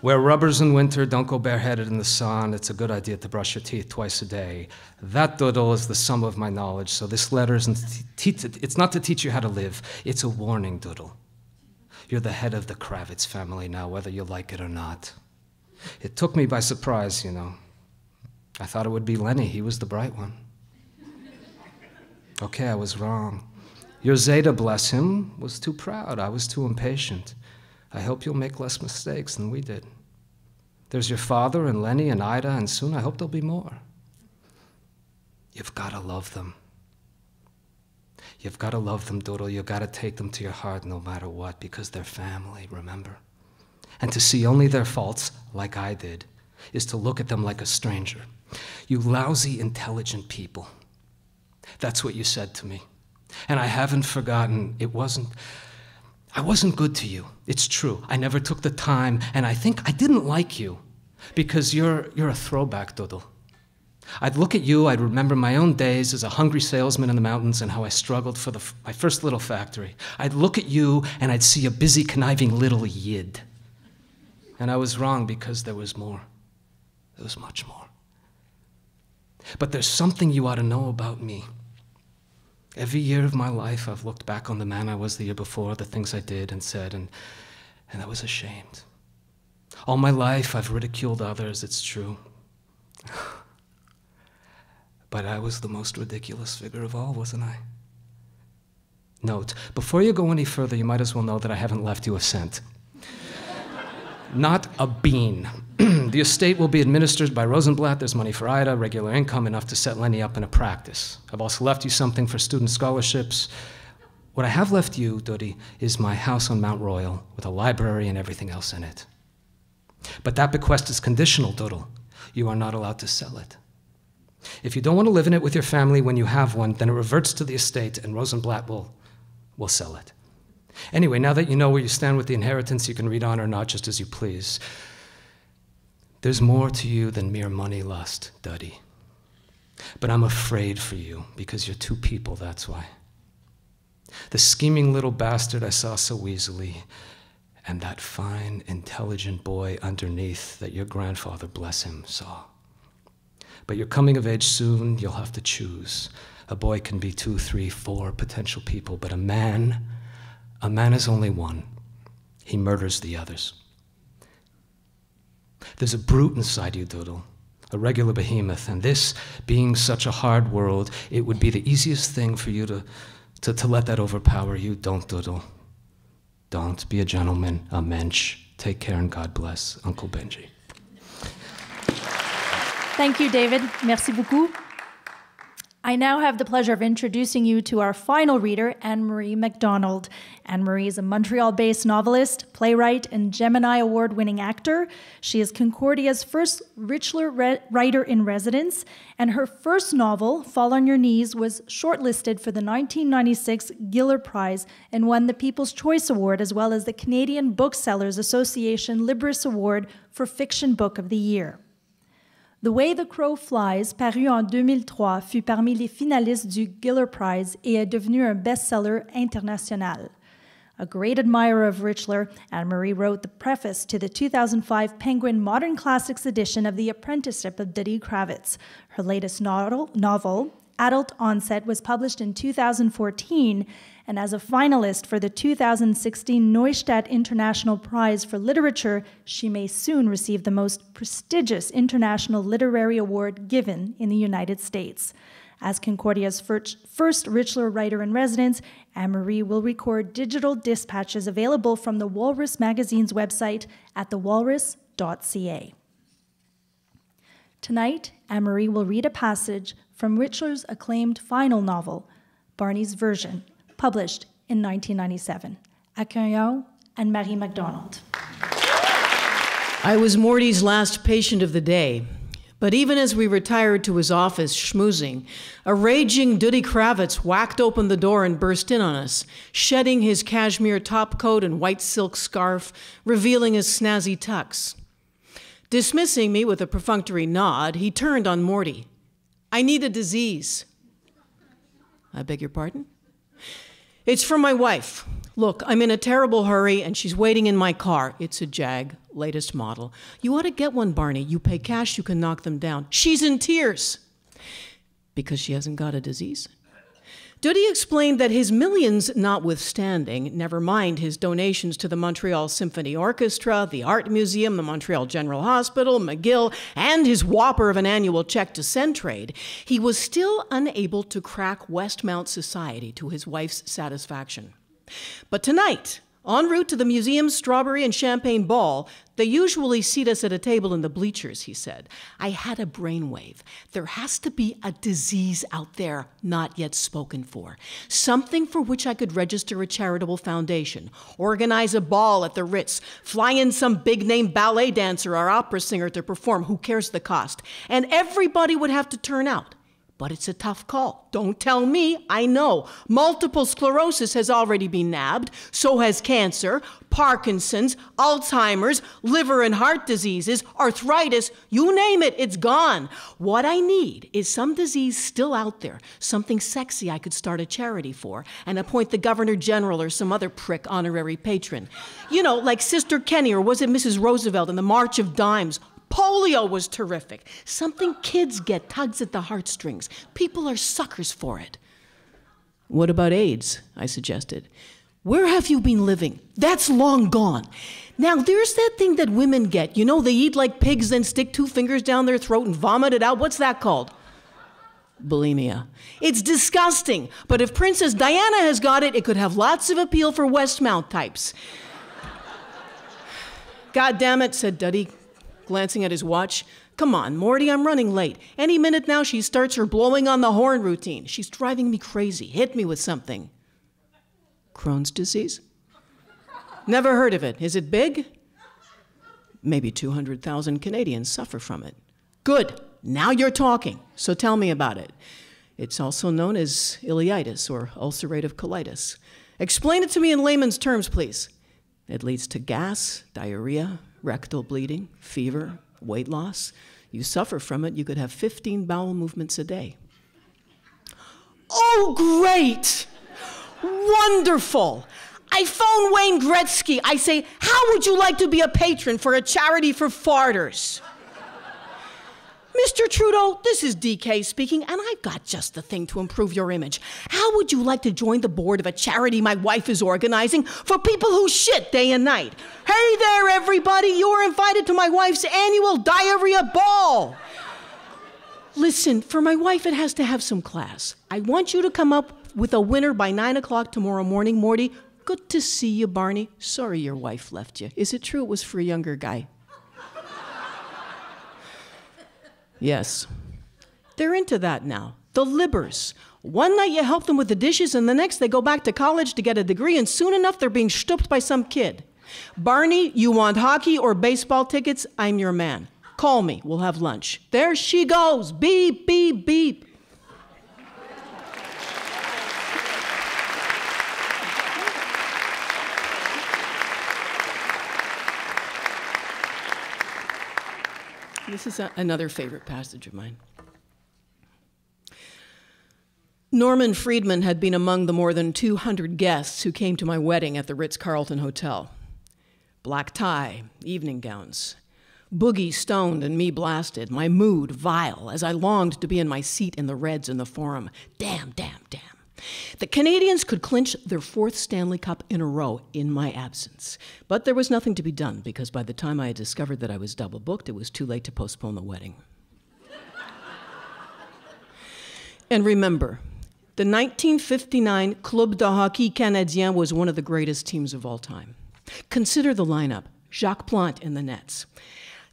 Wear rubbers in winter, don't go bareheaded in the sun. It's a good idea to brush your teeth twice a day. That, Doodle, is the sum of my knowledge, so this letter isn't it's not to teach you how to live. It's a warning, Doodle. You're the head of the Kravitz family now, whether you like it or not. It took me by surprise, I thought it would be Lenny. He was the bright one. Okay, I was wrong. Your Zeta, bless him, was too proud. I was too impatient. I hope you'll make less mistakes than we did. There's your father and Lenny and Ida, and soon I hope there'll be more. You've got to love them. You've got to love them, Doodle. You've got to take them to your heart no matter what, because they're family, remember? And to see only their faults, like I did, is to look at them like a stranger. You lousy, intelligent people. That's what you said to me. And I haven't forgotten. I wasn't good to you. It's true. I never took the time, and I think I didn't like you because you're a throwback, Doodle. I'd look at you, I'd remember my own days as a hungry salesman in the mountains and how I struggled for my first little factory. I'd look at you, and I'd see a busy, conniving little yid. And I was wrong because there was more. There was much more. But there's something you ought to know about me. Every year of my life, I've looked back on the man I was the year before, the things I did and said, and I was ashamed. All my life, I've ridiculed others, it's true. But I was the most ridiculous figure of all, wasn't I? Note, before you go any further, you might as well know that I haven't left you a cent. Not a bean. The estate will be administered by Rosenblatt. There's money for Ida, regular income, enough to set Lenny up in a practice. I've also left you something for student scholarships. What I have left you, Duddy, is my house on Mount Royal with a library and everything else in it. But that bequest is conditional, Doodle. You are not allowed to sell it. If you don't want to live in it with your family when you have one, then it reverts to the estate and Rosenblatt will sell it. Anyway, now that you know where you stand with the inheritance, you can read on or not just as you please. There's more to you than mere money lust, Duddy. But I'm afraid for you because you're two people, that's why. The scheming little bastard I saw so easily, and that fine, intelligent boy underneath that your grandfather, bless him, saw. But you're coming of age soon, you'll have to choose. A boy can be 2, 3, 4 potential people, but a man is only one. He murders the others. There's a brute inside you, Doodle, a regular behemoth, and this being such a hard world, it would be the easiest thing for you to let that overpower you. Don't, Doodle. Don't. Be a gentleman, a mensch. Take care and God bless. Uncle Benji. Thank you, David. Merci beaucoup. I now have the pleasure of introducing you to our final reader, Anne-Marie MacDonald. Anne-Marie is a Montreal-based novelist, playwright, and Gemini Award-winning actor. She is Concordia's first Richler writer-in-residence, and her first novel, Fall on Your Knees, was shortlisted for the 1996 Giller Prize and won the People's Choice Award, as well as the Canadian Booksellers Association Libris Award for Fiction Book of the Year. The Way the Crow Flies, paru en 2003, fut parmi les finalistes du Giller Prize et est devenu un best-seller international. A great admirer of Richler, Anne-Marie wrote the preface to the 2005 Penguin Modern Classics edition of The Apprenticeship of Duddy Kravitz. Her latest novel, Adult Onset, was published in 2014, and as a finalist for the 2016 Neustadt International Prize for Literature, she may soon receive the most prestigious international literary award given in the United States. As Concordia's first Richler writer-in-residence, Anne-Marie will record digital dispatches available from the Walrus magazine's website at thewalrus.ca. Tonight, Anne-Marie will read a passage from Richler's acclaimed final novel, Barney's Version, published in 1997. Accueillons Anne-Marie MacDonald. I was Morty's last patient of the day, but even as we retired to his office schmoozing, a raging Duddy Kravitz whacked open the door and burst in on us, shedding his cashmere topcoat and white silk scarf, revealing his snazzy tux. Dismissing me with a perfunctory nod, he turned on Morty. I need a disease. I beg your pardon? It's for my wife. Look, I'm in a terrible hurry, and she's waiting in my car. It's a Jag, latest model. You ought to get one, Barney. You pay cash, you can knock them down. She's in tears. Because she hasn't got a disease? Duddy explained that his millions notwithstanding, never mind his donations to the Montreal Symphony Orchestra, the Art Museum, the Montreal General Hospital, McGill, and his whopper of an annual check to Centraid, he was still unable to crack Westmount society to his wife's satisfaction. But tonight, en route to the museum's strawberry and champagne ball, they usually seat us at a table in the bleachers, he said. I had a brainwave. There has to be a disease out there not yet spoken for. Something for which I could register a charitable foundation, organize a ball at the Ritz, fly in some big-name ballet dancer or opera singer to perform, who cares the cost? And everybody would have to turn out. But it's a tough call. Don't tell me, I know. Multiple sclerosis has already been nabbed, so has cancer, Parkinson's, Alzheimer's, liver and heart diseases, arthritis, you name it, it's gone. What I need is some disease still out there, something sexy I could start a charity for and appoint the Governor General or some other prick honorary patron. You know, like Sister Kenny, or was it Mrs. Roosevelt in the March of Dimes? Polio was terrific. Something kids get, tugs at the heartstrings. People are suckers for it. What about AIDS? I suggested. Where have you been living? That's long gone. Now, there's that thing that women get. You know, they eat like pigs, then stick 2 fingers down their throat and vomit it out. What's that called? Bulimia. It's disgusting, but if Princess Diana has got it, it could have lots of appeal for Westmount types. God damn it, said Duddy, glancing at his watch. Come on, Morty, I'm running late. Any minute now she starts her blowing on the horn routine. She's driving me crazy. Hit me with something. Crohn's disease? Never heard of it. Is it big? Maybe 200,000 Canadians suffer from it. Good. Now you're talking. So tell me about it. It's also known as ileitis or ulcerative colitis. Explain it to me in layman's terms, please. It leads to gas, diarrhea, rectal bleeding, fever, weight loss. You suffer from it, you could have 15 bowel movements a day. Oh, great! Wonderful! I phone Wayne Gretzky. I say, how would you like to be a patron for a charity for farters? Mr. Trudeau, this is DK speaking, and I've got just the thing to improve your image. How would you like to join the board of a charity my wife is organizing for people who shit day and night? Hey there, everybody, you're invited to my wife's annual diarrhea ball. Listen, for my wife, it has to have some class. I want you to come up with a winner by 9 o'clock tomorrow morning, Morty. Good to see you, Barney. Sorry your wife left you. Is it true it was for a younger guy? Yes. They're into that now. The libbers. One night you help them with the dishes, and the next they go back to college to get a degree, and soon enough they're being stooped by some kid. Barney, you want hockey or baseball tickets? I'm your man. Call me. We'll have lunch. There she goes. Beep, beep, beep. This is another favorite passage of mine. Norman Friedman had been among the more than 200 guests who came to my wedding at the Ritz-Carlton Hotel. Black tie, evening gowns. Boogie stoned and me blasted, my mood vile, as I longed to be in my seat in the Reds in the Forum. Damn, damn, damn. The Canadians could clinch their 4th Stanley Cup in a row in my absence. But there was nothing to be done, because by the time I had discovered that I was double booked, it was too late to postpone the wedding. And remember, the 1959 Club de Hockey Canadien was one of the greatest teams of all time. Consider the lineup. Jacques Plante in the nets.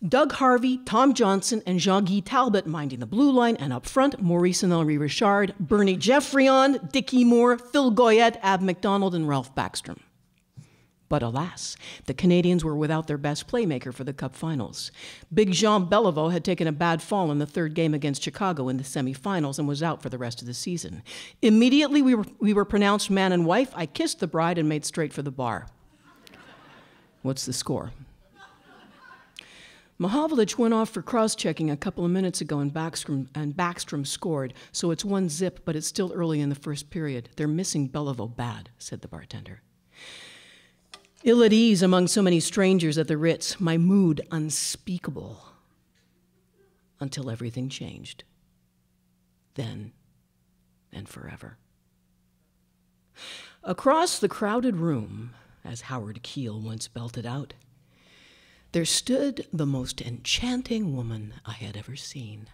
Doug Harvey, Tom Johnson, and Jean-Guy Talbot minding the blue line, and up front, Maurice and Henri Richard, Bernie Geoffrion, Dickie Moore, Phil Goyette, Ab MacDonald, and Ralph Backstrom. But alas, the Canadians were without their best playmaker for the Cup finals. Big Jean Beliveau had taken a bad fall in the 3rd game against Chicago in the semifinals and was out for the rest of the season. Immediately, we were pronounced man and wife. I kissed the bride and made straight for the bar. What's the score? Mahavlich went off for cross-checking a couple of minutes ago, and Backstrom scored, so it's 1-0, but it's still early in the first period. They're missing Beliveau bad, said the bartender. Ill at ease among so many strangers at the Ritz, my mood unspeakable, until everything changed. Then and forever. Across the crowded room, as Howard Keel once belted out, there stood the most enchanting woman I had ever seen.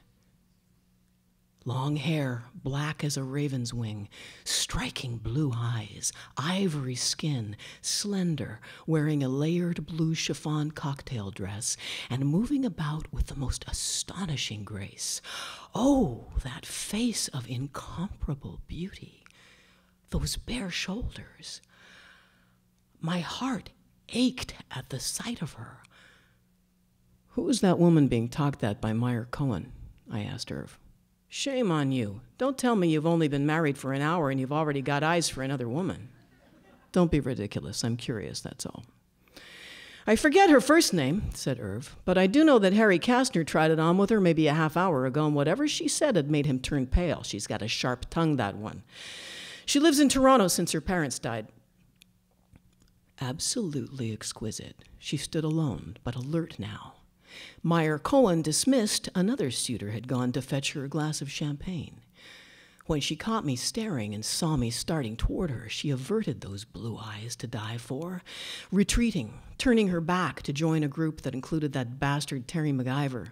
Long hair, black as a raven's wing, striking blue eyes, ivory skin, slender, wearing a layered blue chiffon cocktail dress, and moving about with the most astonishing grace. Oh, that face of incomparable beauty, those bare shoulders. My heart ached at the sight of her. Who was that woman being talked at by Meyer Cohen? I asked Irv. Shame on you. Don't tell me you've only been married for an hour and you've already got eyes for another woman. Don't be ridiculous. I'm curious, that's all. I forget her first name, said Irv, but I do know that Harry Kastner tried it on with her maybe a half hour ago, and whatever she said had made him turn pale. She's got a sharp tongue, that one. She lives in Toronto since her parents died. Absolutely exquisite. She stood alone, but alert now. Meyer Cohen dismissed, another suitor had gone to fetch her a glass of champagne. When she caught me staring and saw me starting toward her, she averted those blue eyes to die for, retreating, turning her back to join a group that included that bastard Terry MacIver.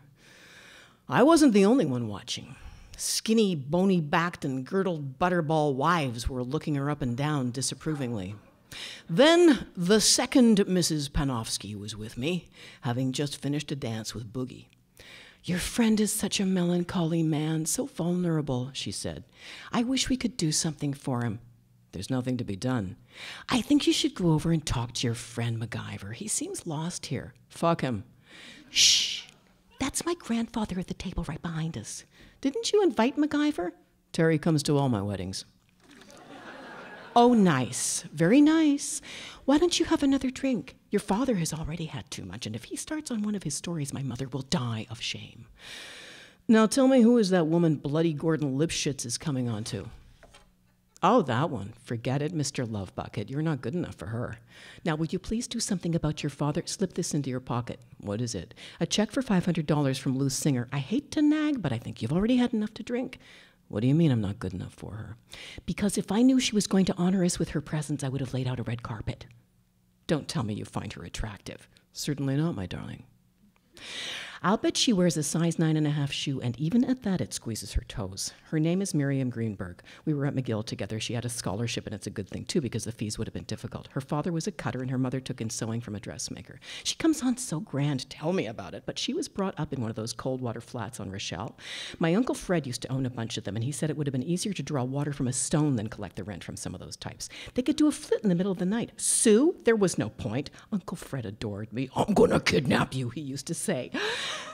I wasn't the only one watching. Skinny, bony-backed, and girdled butterball wives were looking her up and down disapprovingly. Then the second Mrs. Panofsky was with me, having just finished a dance with Boogie. "Your friend is such a melancholy man, so vulnerable," she said. "I wish we could do something for him." "There's nothing to be done." "I think you should go over and talk to your friend MacGyver. He seems lost here." "Fuck him." "Shh, that's my grandfather at the table right behind us. Didn't you invite MacGyver?" "Terry comes to all my weddings." "Oh, nice. Very nice. Why don't you have another drink? Your father has already had too much, and if he starts on one of his stories, my mother will die of shame." "Now tell me, who is that woman Bloody Gordon Lipschitz is coming on to?" "Oh, that one. Forget it, Mr. Lovebucket. You're not good enough for her. Now, would you please do something about your father? Slip this into your pocket." "What is it?" "A check for $500 from Lou Singer. I hate to nag, but I think you've already had enough to drink." "What do you mean I'm not good enough for her?" "Because if I knew she was going to honor us with her presence, I would have laid out a red carpet." "Don't tell me you find her attractive." "Certainly not, my darling." "I'll bet she wears a size 9.5 shoe, and even at that it squeezes her toes. Her name is Miriam Greenberg. We were at McGill together. She had a scholarship, and it's a good thing, too, because the fees would have been difficult. Her father was a cutter, and her mother took in sewing from a dressmaker. She comes on so grand. Tell me about it. But she was brought up in one of those cold water flats on Rochelle. My Uncle Fred used to own a bunch of them, and he said it would have been easier to draw water from a stone than collect the rent from some of those types. They could do a flit in the middle of the night. Sue, there was no point. Uncle Fred adored me. "I'm going to kidnap you," he used to say.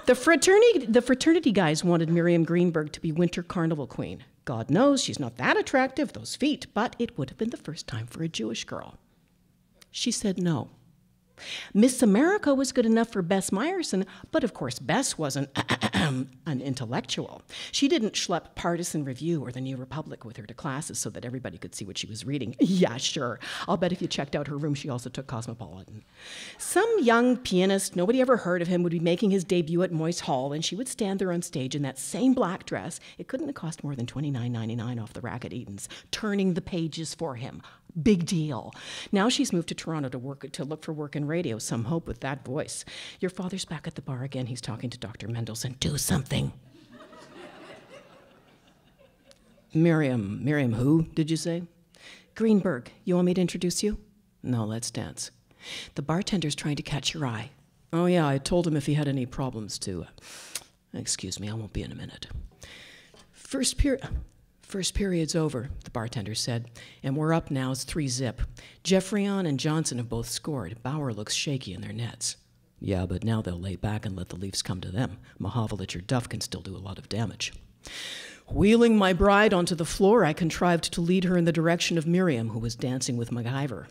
The fraternity guys wanted Miriam Greenberg to be Winter Carnival Queen. God knows she's not that attractive, those feet, but it would have been the first time for a Jewish girl. She said no. Miss America was good enough for Bess Meyerson, but of course Bess wasn't an intellectual. She didn't schlep Partisan Review or the New Republic with her to classes so that everybody could see what she was reading. Yeah, sure. I'll bet if you checked out her room, she also took Cosmopolitan. Some young pianist, nobody ever heard of him, would be making his debut at Moyse Hall, and she would stand there on stage in that same black dress. It couldn't have cost more than $29.99 off the rack at Eaton's, turning the pages for him. Big deal. Now she's moved to Toronto to look for work in radio. Some hope with that voice. Your father's back at the bar again. He's talking to Dr. Mendelsohn. Do something. Miriam who, did you say? Greenberg. You want me to introduce you? No, let's dance. The bartender's trying to catch your eye. Oh yeah, I told him if he had any problems to... Excuse me, I won't be in a minute. First period's over, the bartender said, and we're up now. It's 3-zip. Jeffreyon and Johnson have both scored. Bauer looks shaky in their nets. Yeah, but now they'll lay back and let the Leafs come to them. Mahovlich or Duff can still do a lot of damage. Wheeling my bride onto the floor, I contrived to lead her in the direction of Miriam, who was dancing with MacGyver.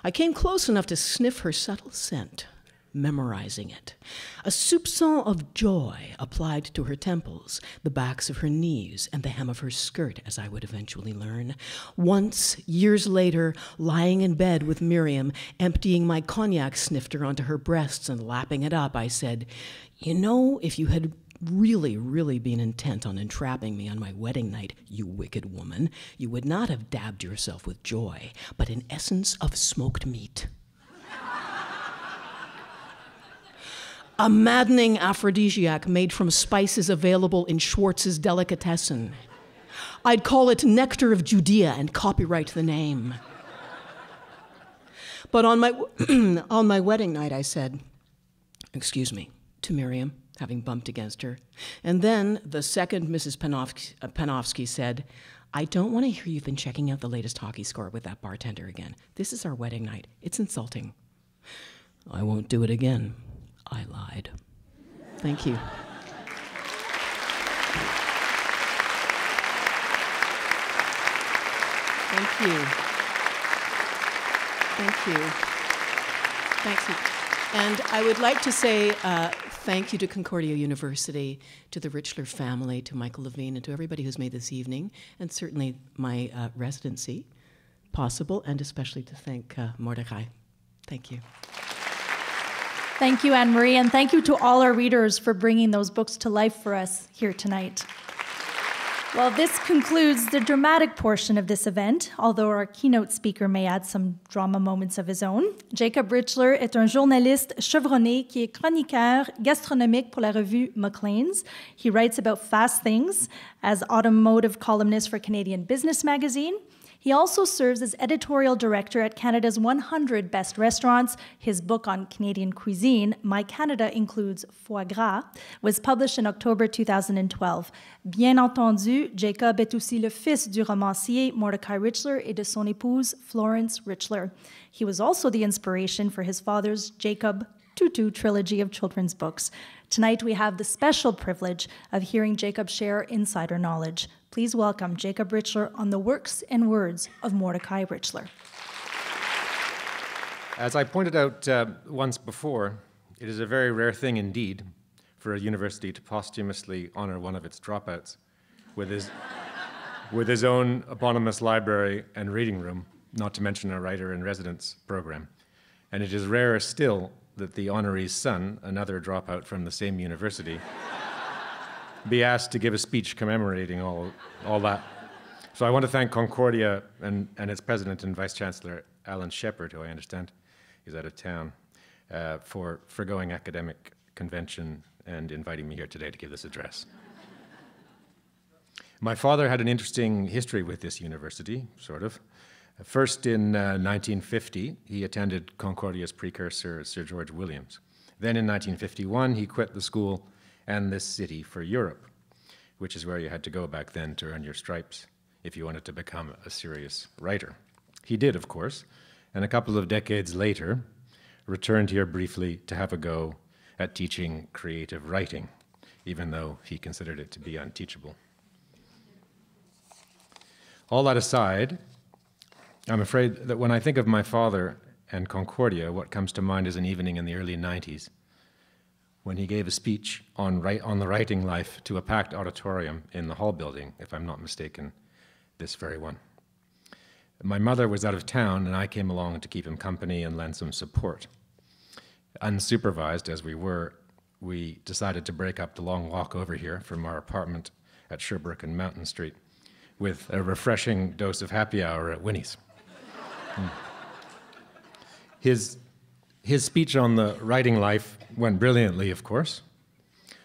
I came close enough to sniff her subtle scent, memorizing it. A soupçon of joy applied to her temples, the backs of her knees, and the hem of her skirt, as I would eventually learn. Once, years later, lying in bed with Miriam, emptying my cognac snifter onto her breasts and lapping it up, I said, "You know, if you had really been intent on entrapping me on my wedding night, you wicked woman, you would not have dabbed yourself with joy, but an essence of smoked meat." A maddening aphrodisiac made from spices available in Schwartz's delicatessen. I'd call it Nectar of Judea and copyright the name. But on my wedding night, I said, "Excuse me," to Miriam, having bumped against her. And then the second Mrs. Panofsky said, "I don't want to hear you've been checking out the latest hockey score with that bartender again. This is our wedding night. It's insulting." "I won't do it again." I lied. Thank you. Thank you. Thank you. Thank you. And I would like to say thank you to Concordia University, to the Richler family, to Michael Levine, and to everybody who's made this evening, and certainly my residency possible, and especially to thank Mordecai. Thank you. Thank you, Anne-Marie, and thank you to all our readers for bringing those books to life for us here tonight. Well, this concludes the dramatic portion of this event, although our keynote speaker may add some drama moments of his own. Jacob Richler est un journaliste chevronné qui est chroniqueur gastronomique pour la revue Maclean's. He writes about fast things as automotive columnist for Canadian Business Magazine. He also serves as editorial director at Canada's 100 Best Restaurants. His book on Canadian cuisine, My Canada Includes Foie Gras, was published in October 2012. Bien entendu, Jacob est aussi le fils du romancier Mordecai Richler et de son épouse Florence Richler. He was also the inspiration for his father's Jacob Tutu trilogy of children's books. Tonight we have the special privilege of hearing Jacob share insider knowledge. Please welcome Jacob Richler on the works and words of Mordecai Richler. As I pointed out once before, it is a very rare thing indeed for a university to posthumously honor one of its dropouts with his own eponymous library and reading room, not to mention a writer-in-residence program. And it is rarer still that the honoree's son, another dropout from the same university, be asked to give a speech commemorating all that. So I want to thank Concordia and its president and vice chancellor, Alan Shepard, who I understand is out of town, for forgoing academic convention and inviting me here today to give this address. My father had an interesting history with this university, sort of. First in 1950, he attended Concordia's precursor, Sir George Williams. Then in 1951, he quit the school and this city for Europe, which is where you had to go back then to earn your stripes if you wanted to become a serious writer. He did, of course, and a couple of decades later, returned here briefly to have a go at teaching creative writing, even though he considered it to be unteachable. All that aside, I'm afraid that when I think of my father and Concordia, what comes to mind is an evening in the early 90s when he gave a speech on the writing life to a packed auditorium in the Hall building, if I'm not mistaken, this very one. My mother was out of town, and I came along to keep him company and lend some support. Unsupervised as we were, we decided to break up the long walk over here from our apartment at Sherbrooke and Mountain Street with a refreshing dose of happy hour at Winnie's. His speech on the writing life went brilliantly, of course,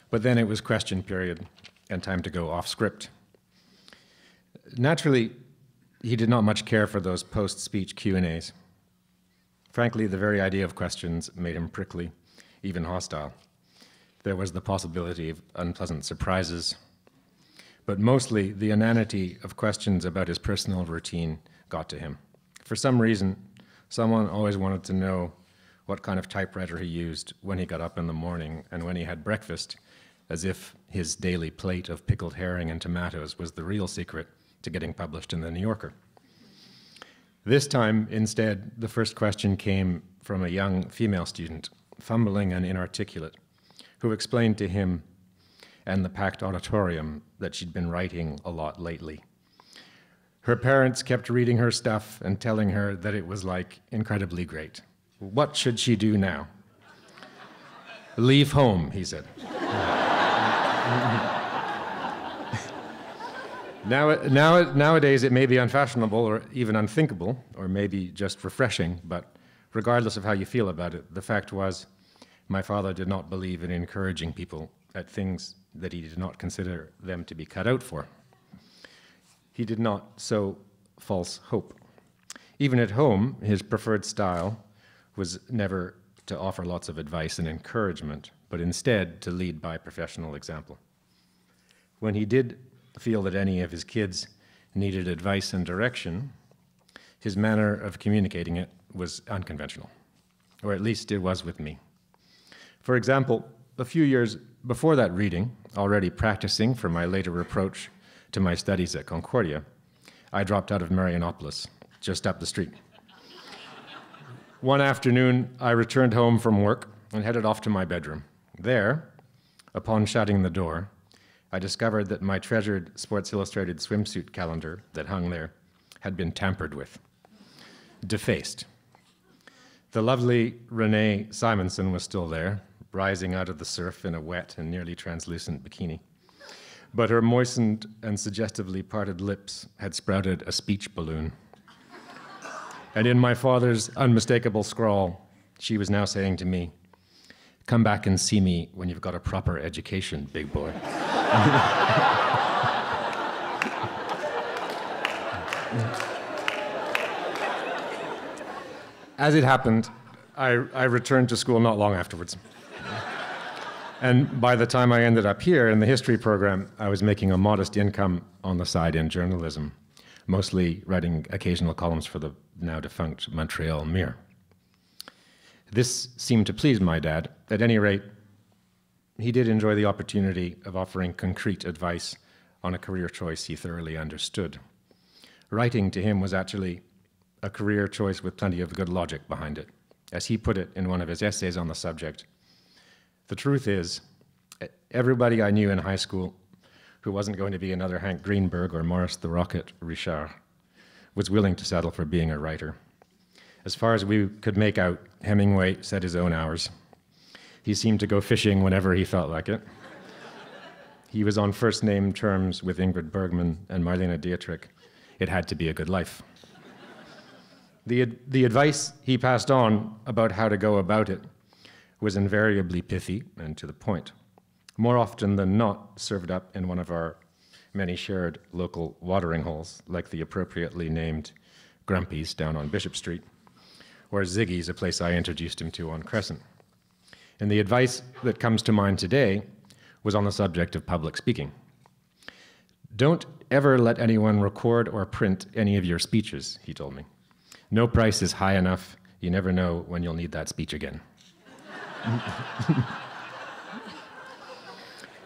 but then it was question period and time to go off script. Naturally, he did not much care for those post-speech Q&As. Frankly, the very idea of questions made him prickly, even hostile. There was the possibility of unpleasant surprises, but mostly the inanity of questions about his personal routine got to him. For some reason, someone always wanted to know what kind of typewriter he used when he got up in the morning and when he had breakfast, as if his daily plate of pickled herring and tomatoes was the real secret to getting published in the New Yorker. This time, instead, the first question came from a young female student, fumbling and inarticulate, who explained to him and the packed auditorium that she'd been writing a lot lately. Her parents kept reading her stuff and telling her that it was, like, incredibly great. What should she do now? Leave home, he said. Nowadays, it may be unfashionable or even unthinkable, or maybe just refreshing, but regardless of how you feel about it, the fact was my father did not believe in encouraging people at things that he did not consider them to be cut out for. He did not sow false hope. Even at home, his preferred style was never to offer lots of advice and encouragement, but instead to lead by professional example. When he did feel that any of his kids needed advice and direction, his manner of communicating it was unconventional, or at least it was with me. For example, a few years before that reading, already practicing for my later approach to my studies at Concordia, I dropped out of Marianopolis, just up the street. One afternoon, I returned home from work and headed off to my bedroom. There, upon shutting the door, I discovered that my treasured Sports Illustrated swimsuit calendar that hung there had been tampered with, defaced. The lovely Renee Simonson was still there, rising out of the surf in a wet and nearly translucent bikini. but her moistened and suggestively parted lips had sprouted a speech balloon. And in my father's unmistakable scrawl, she was now saying to me, "Come back and see me when you've got a proper education, big boy." As it happened, I returned to school not long afterwards. And by the time I ended up here in the history program, I was making a modest income on the side in journalism, mostly writing occasional columns for the now defunct Montreal Mirror. This seemed to please my dad. At any rate, he did enjoy the opportunity of offering concrete advice on a career choice he thoroughly understood. Writing to him was actually a career choice with plenty of good logic behind it. As he put it in one of his essays on the subject, "The truth is, everybody I knew in high school who wasn't going to be another Hank Greenberg or Maurice the Rocket Richard was willing to settle for being a writer. As far as we could make out, Hemingway set his own hours. He seemed to go fishing whenever he felt like it. He was on first-name terms with Ingrid Bergman and Marlene Dietrich. It had to be a good life." The advice he passed on about how to go about it was invariably pithy and to the point, more often than not served up in one of our many shared local watering holes, like the appropriately named Grumpy's down on Bishop Street, or Ziggy's, a place I introduced him to on Crescent. And the advice that comes to mind today was on the subject of public speaking. "Don't ever let anyone record or print any of your speeches," he told me. "No price is high enough. You never know when you'll need that speech again."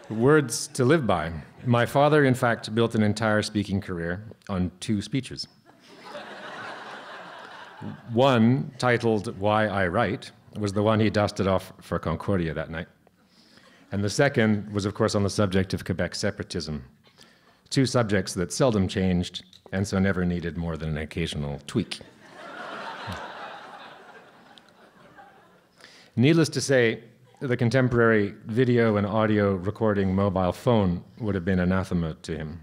Words to live by. My father, in fact, built an entire speaking career on 2 speeches. One, titled "Why I Write," was the one he dusted off for Concordia that night. And the second was, of course, on the subject of Quebec separatism. 2 subjects that seldom changed and so never needed more than an occasional tweak. Needless to say, the contemporary video and audio recording mobile phone would have been anathema to him.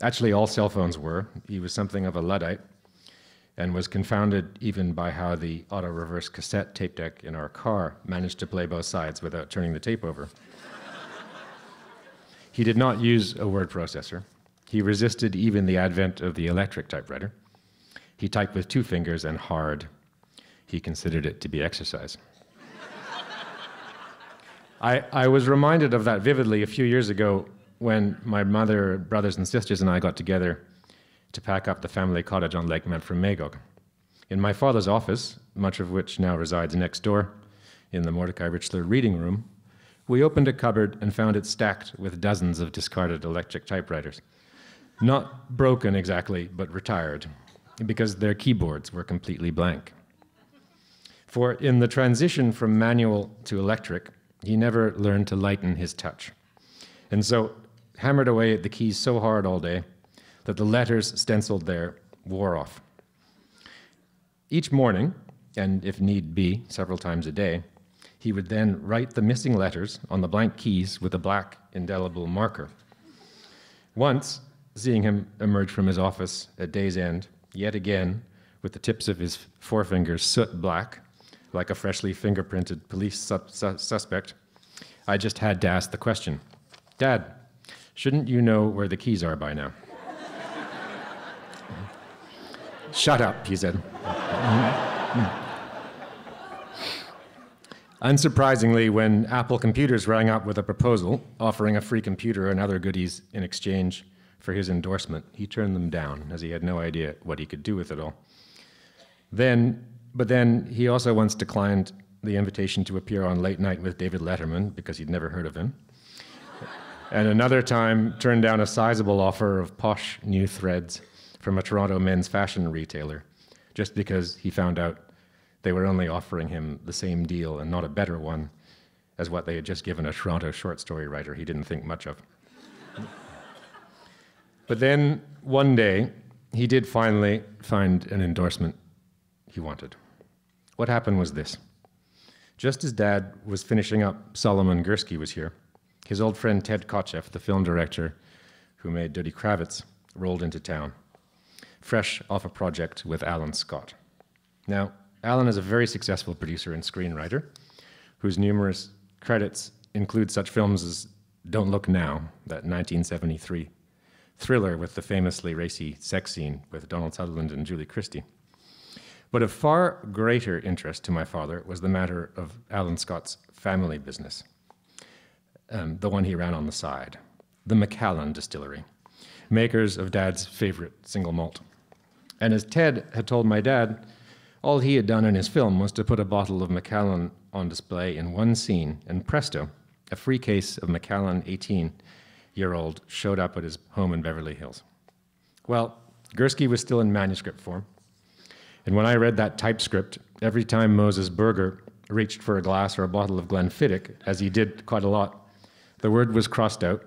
Actually, all cell phones were. He was something of a Luddite and was confounded even by how the auto-reverse cassette tape deck in our car managed to play both sides without turning the tape over. He did not use a word processor. He resisted even the advent of the electric typewriter. He typed with 2 fingers and hard. He considered it to be exercise. I was reminded of that vividly a few years ago when my mother, brothers and sisters and I got together to pack up the family cottage on Lake Memphremagog. In my father's office, much of which now resides next door in the Mordecai Richler reading room, we opened a cupboard and found it stacked with dozens of discarded electric typewriters. Not broken exactly, but retired, because their keyboards were completely blank. For in the transition from manual to electric, he never learned to lighten his touch, and so hammered away at the keys so hard all day that the letters stenciled there wore off. Each morning, and if need be, several times a day, he would then write the missing letters on the blank keys with a black indelible marker. Once, seeing him emerge from his office at day's end, yet again, with the tips of his forefingers soot black, like a freshly fingerprinted police suspect, I just had to ask the question, "Dad, shouldn't you know where the keys are by now?" "Shut up," he said. Unsurprisingly, when Apple Computers rang up with a proposal offering a free computer and other goodies in exchange for his endorsement, he turned them down, as he had no idea what he could do with it all. But then he also once declined the invitation to appear on Late Night with David Letterman because he'd never heard of him. And another time turned down a sizable offer of posh new threads from a Toronto men's fashion retailer just because he found out they were only offering him the same deal and not a better one as what they had just given a Toronto short story writer he didn't think much of. But then one day, he did finally find an endorsement he wanted. What happened was this. Just as Dad was finishing up Solomon Gursky Was Here, his old friend Ted Kotcheff, the film director who made Duddy Kravitz, rolled into town, fresh off a project with Alan Scott. Now, Alan is a very successful producer and screenwriter whose numerous credits include such films as Don't Look Now, that 1973 thriller with the famously racy sex scene with Donald Sutherland and Julie Christie. But of far greater interest to my father was the matter of Alan Scott's family business, the one he ran on the side, the Macallan Distillery, makers of Dad's favorite single malt. And as Ted had told my dad, all he had done in his film was to put a bottle of Macallan on display in one scene, and presto, a free case of Macallan 18-year-old showed up at his home in Beverly Hills. Well, Gursky was still in manuscript form, and when I read that typescript, every time Moses Berger reached for a glass or a bottle of Glenfiddich, as he did quite a lot, the word was crossed out,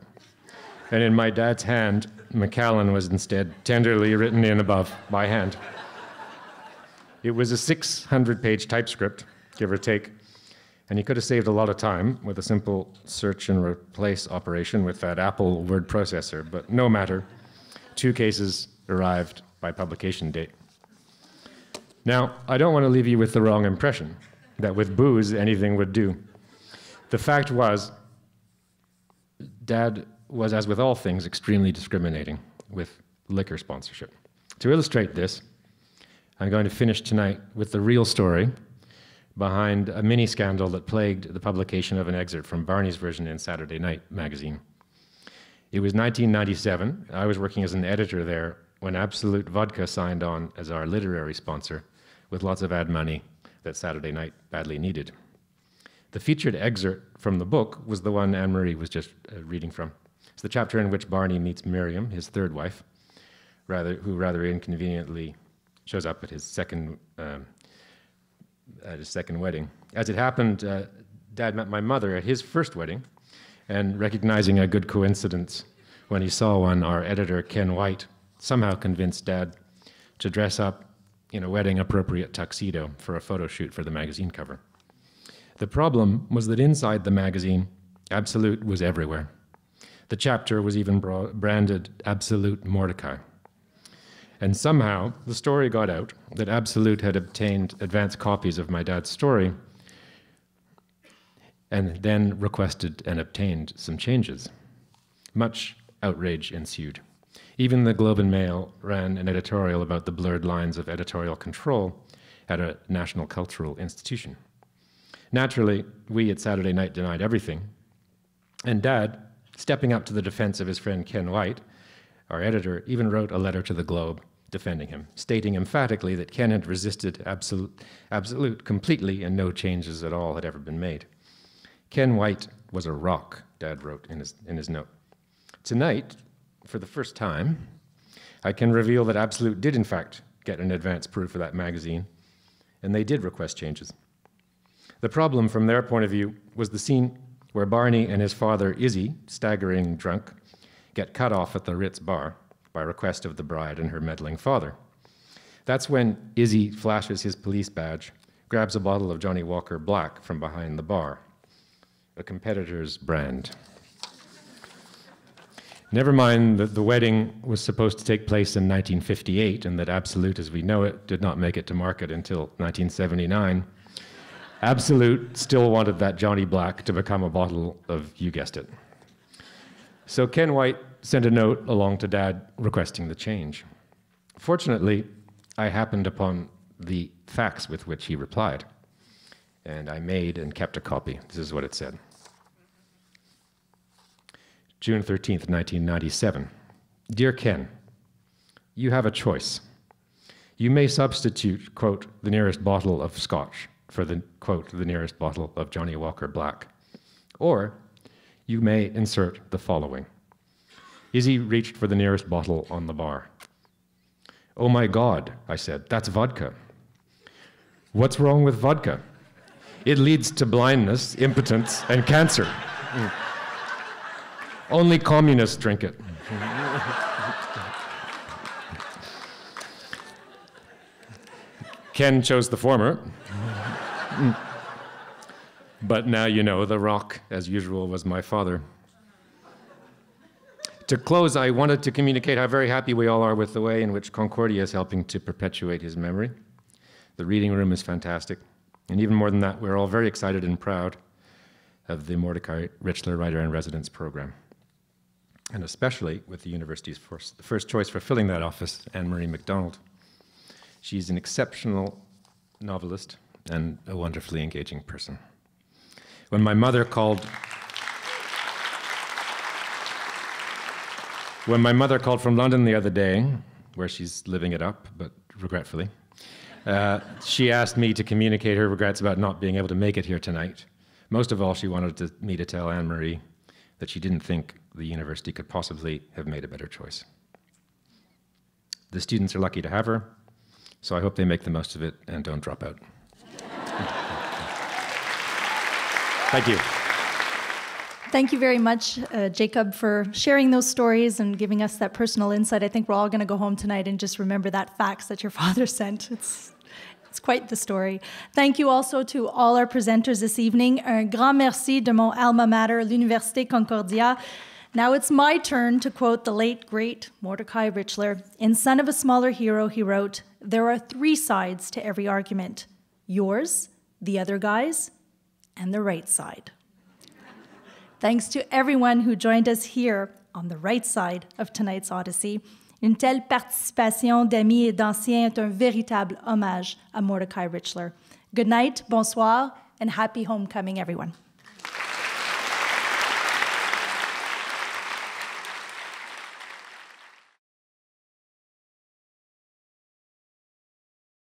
and in my dad's hand, Macallan was instead tenderly written in above by hand. It was a 600-page typescript, give or take, and he could have saved a lot of time with a simple search and replace operation with that Apple word processor, but no matter. 2 cases arrived by publication date. Now, I don't want to leave you with the wrong impression that with booze, anything would do. The fact was, Dad was, as with all things, extremely discriminating with liquor sponsorship. To illustrate this, I'm going to finish tonight with the real story behind a mini scandal that plagued the publication of an excerpt from Barney's version in Saturday Night magazine. It was 1997. I was working as an editor there when Absolute Vodka signed on as our literary sponsor with lots of ad money that Saturday Night badly needed. The featured excerpt from the book was the one Anne-Marie was just reading from. It's the chapter in which Barney meets Miriam, his third wife, who rather inconveniently shows up at his second wedding. As it happened, Dad met my mother at his first wedding, and recognizing a good coincidence when he saw one, our editor, Ken White, somehow convinced Dad to dress up in a wedding-appropriate tuxedo for a photo shoot for the magazine cover. The problem was that inside the magazine, Absolute was everywhere. The chapter was even branded Absolute Mordecai. And somehow, the story got out that Absolute had obtained advance copies of my dad's story and then requested and obtained some changes. Much outrage ensued. Even the Globe and Mail ran an editorial about the blurred lines of editorial control at a national cultural institution. Naturally, we at Saturday Night denied everything, and Dad, stepping up to the defense of his friend Ken White, our editor, even wrote a letter to the Globe defending him, stating emphatically that Ken had resisted Absolute completely and no changes at all had ever been made. Ken White was a rock, Dad wrote in his note. Tonight, for the first time, I can reveal that Absolute did in fact get an advance proof for that magazine, and they did request changes. The problem from their point of view was the scene where Barney and his father, Izzy, staggering drunk, get cut off at the Ritz bar by request of the bride and her meddling father. That's when Izzy flashes his police badge, grabs a bottle of Johnny Walker Black from behind the bar, a competitor's brand. Never mind that the wedding was supposed to take place in 1958 and that Absolute as we know it did not make it to market until 1979. Absolute still wanted that Johnny Black to become a bottle of, you guessed it. So Ken White sent a note along to Dad requesting the change. Fortunately, I happened upon the fax with which he replied, and I made and kept a copy. This is what it said. June 13th, 1997. Dear Ken, you have a choice. You may substitute, quote, the nearest bottle of scotch for the, quote, the nearest bottle of Johnny Walker Black. Or you may insert the following. Izzy reached for the nearest bottle on the bar. Oh my God, I said, that's vodka. What's wrong with vodka? It leads to blindness, impotence, and cancer. Only communists drink it. Ken chose the former. But now you know the rock, as usual, was my father. To close, I wanted to communicate how very happy we all are with the way in which Concordia is helping to perpetuate his memory. The reading room is fantastic. And even more than that, we're all very excited and proud of the Mordecai Richler Writer-in-Residence program. And especially with the university's first choice for filling that office, Anne-Marie MacDonald. She's an exceptional novelist and a wonderfully engaging person. When my mother called from London the other day, where she's living it up, but regretfully, she asked me to communicate her regrets about not being able to make it here tonight. Most of all, she wanted me to tell Anne-Marie that she didn't think the university could possibly have made a better choice. The students are lucky to have her, so I hope they make the most of it and don't drop out. Thank you. Thank you very much, Jacob, for sharing those stories and giving us that personal insight. I think we're all going to go home tonight and just remember that fax that your father sent. It's quite the story. Thank you also to all our presenters this evening. Un grand merci de mon alma mater, l'Université Concordia. Now it's my turn to quote the late, great Mordecai Richler. In Son of a Smaller Hero, he wrote, "There are 3 sides to every argument. Yours, the other guy's, and the right side." Thanks to everyone who joined us here on the right side of tonight's Odyssey. Une telle participation d'amis et d'anciens est un véritable hommage à Mordecai Richler. Good night, bonsoir, and happy homecoming, everyone.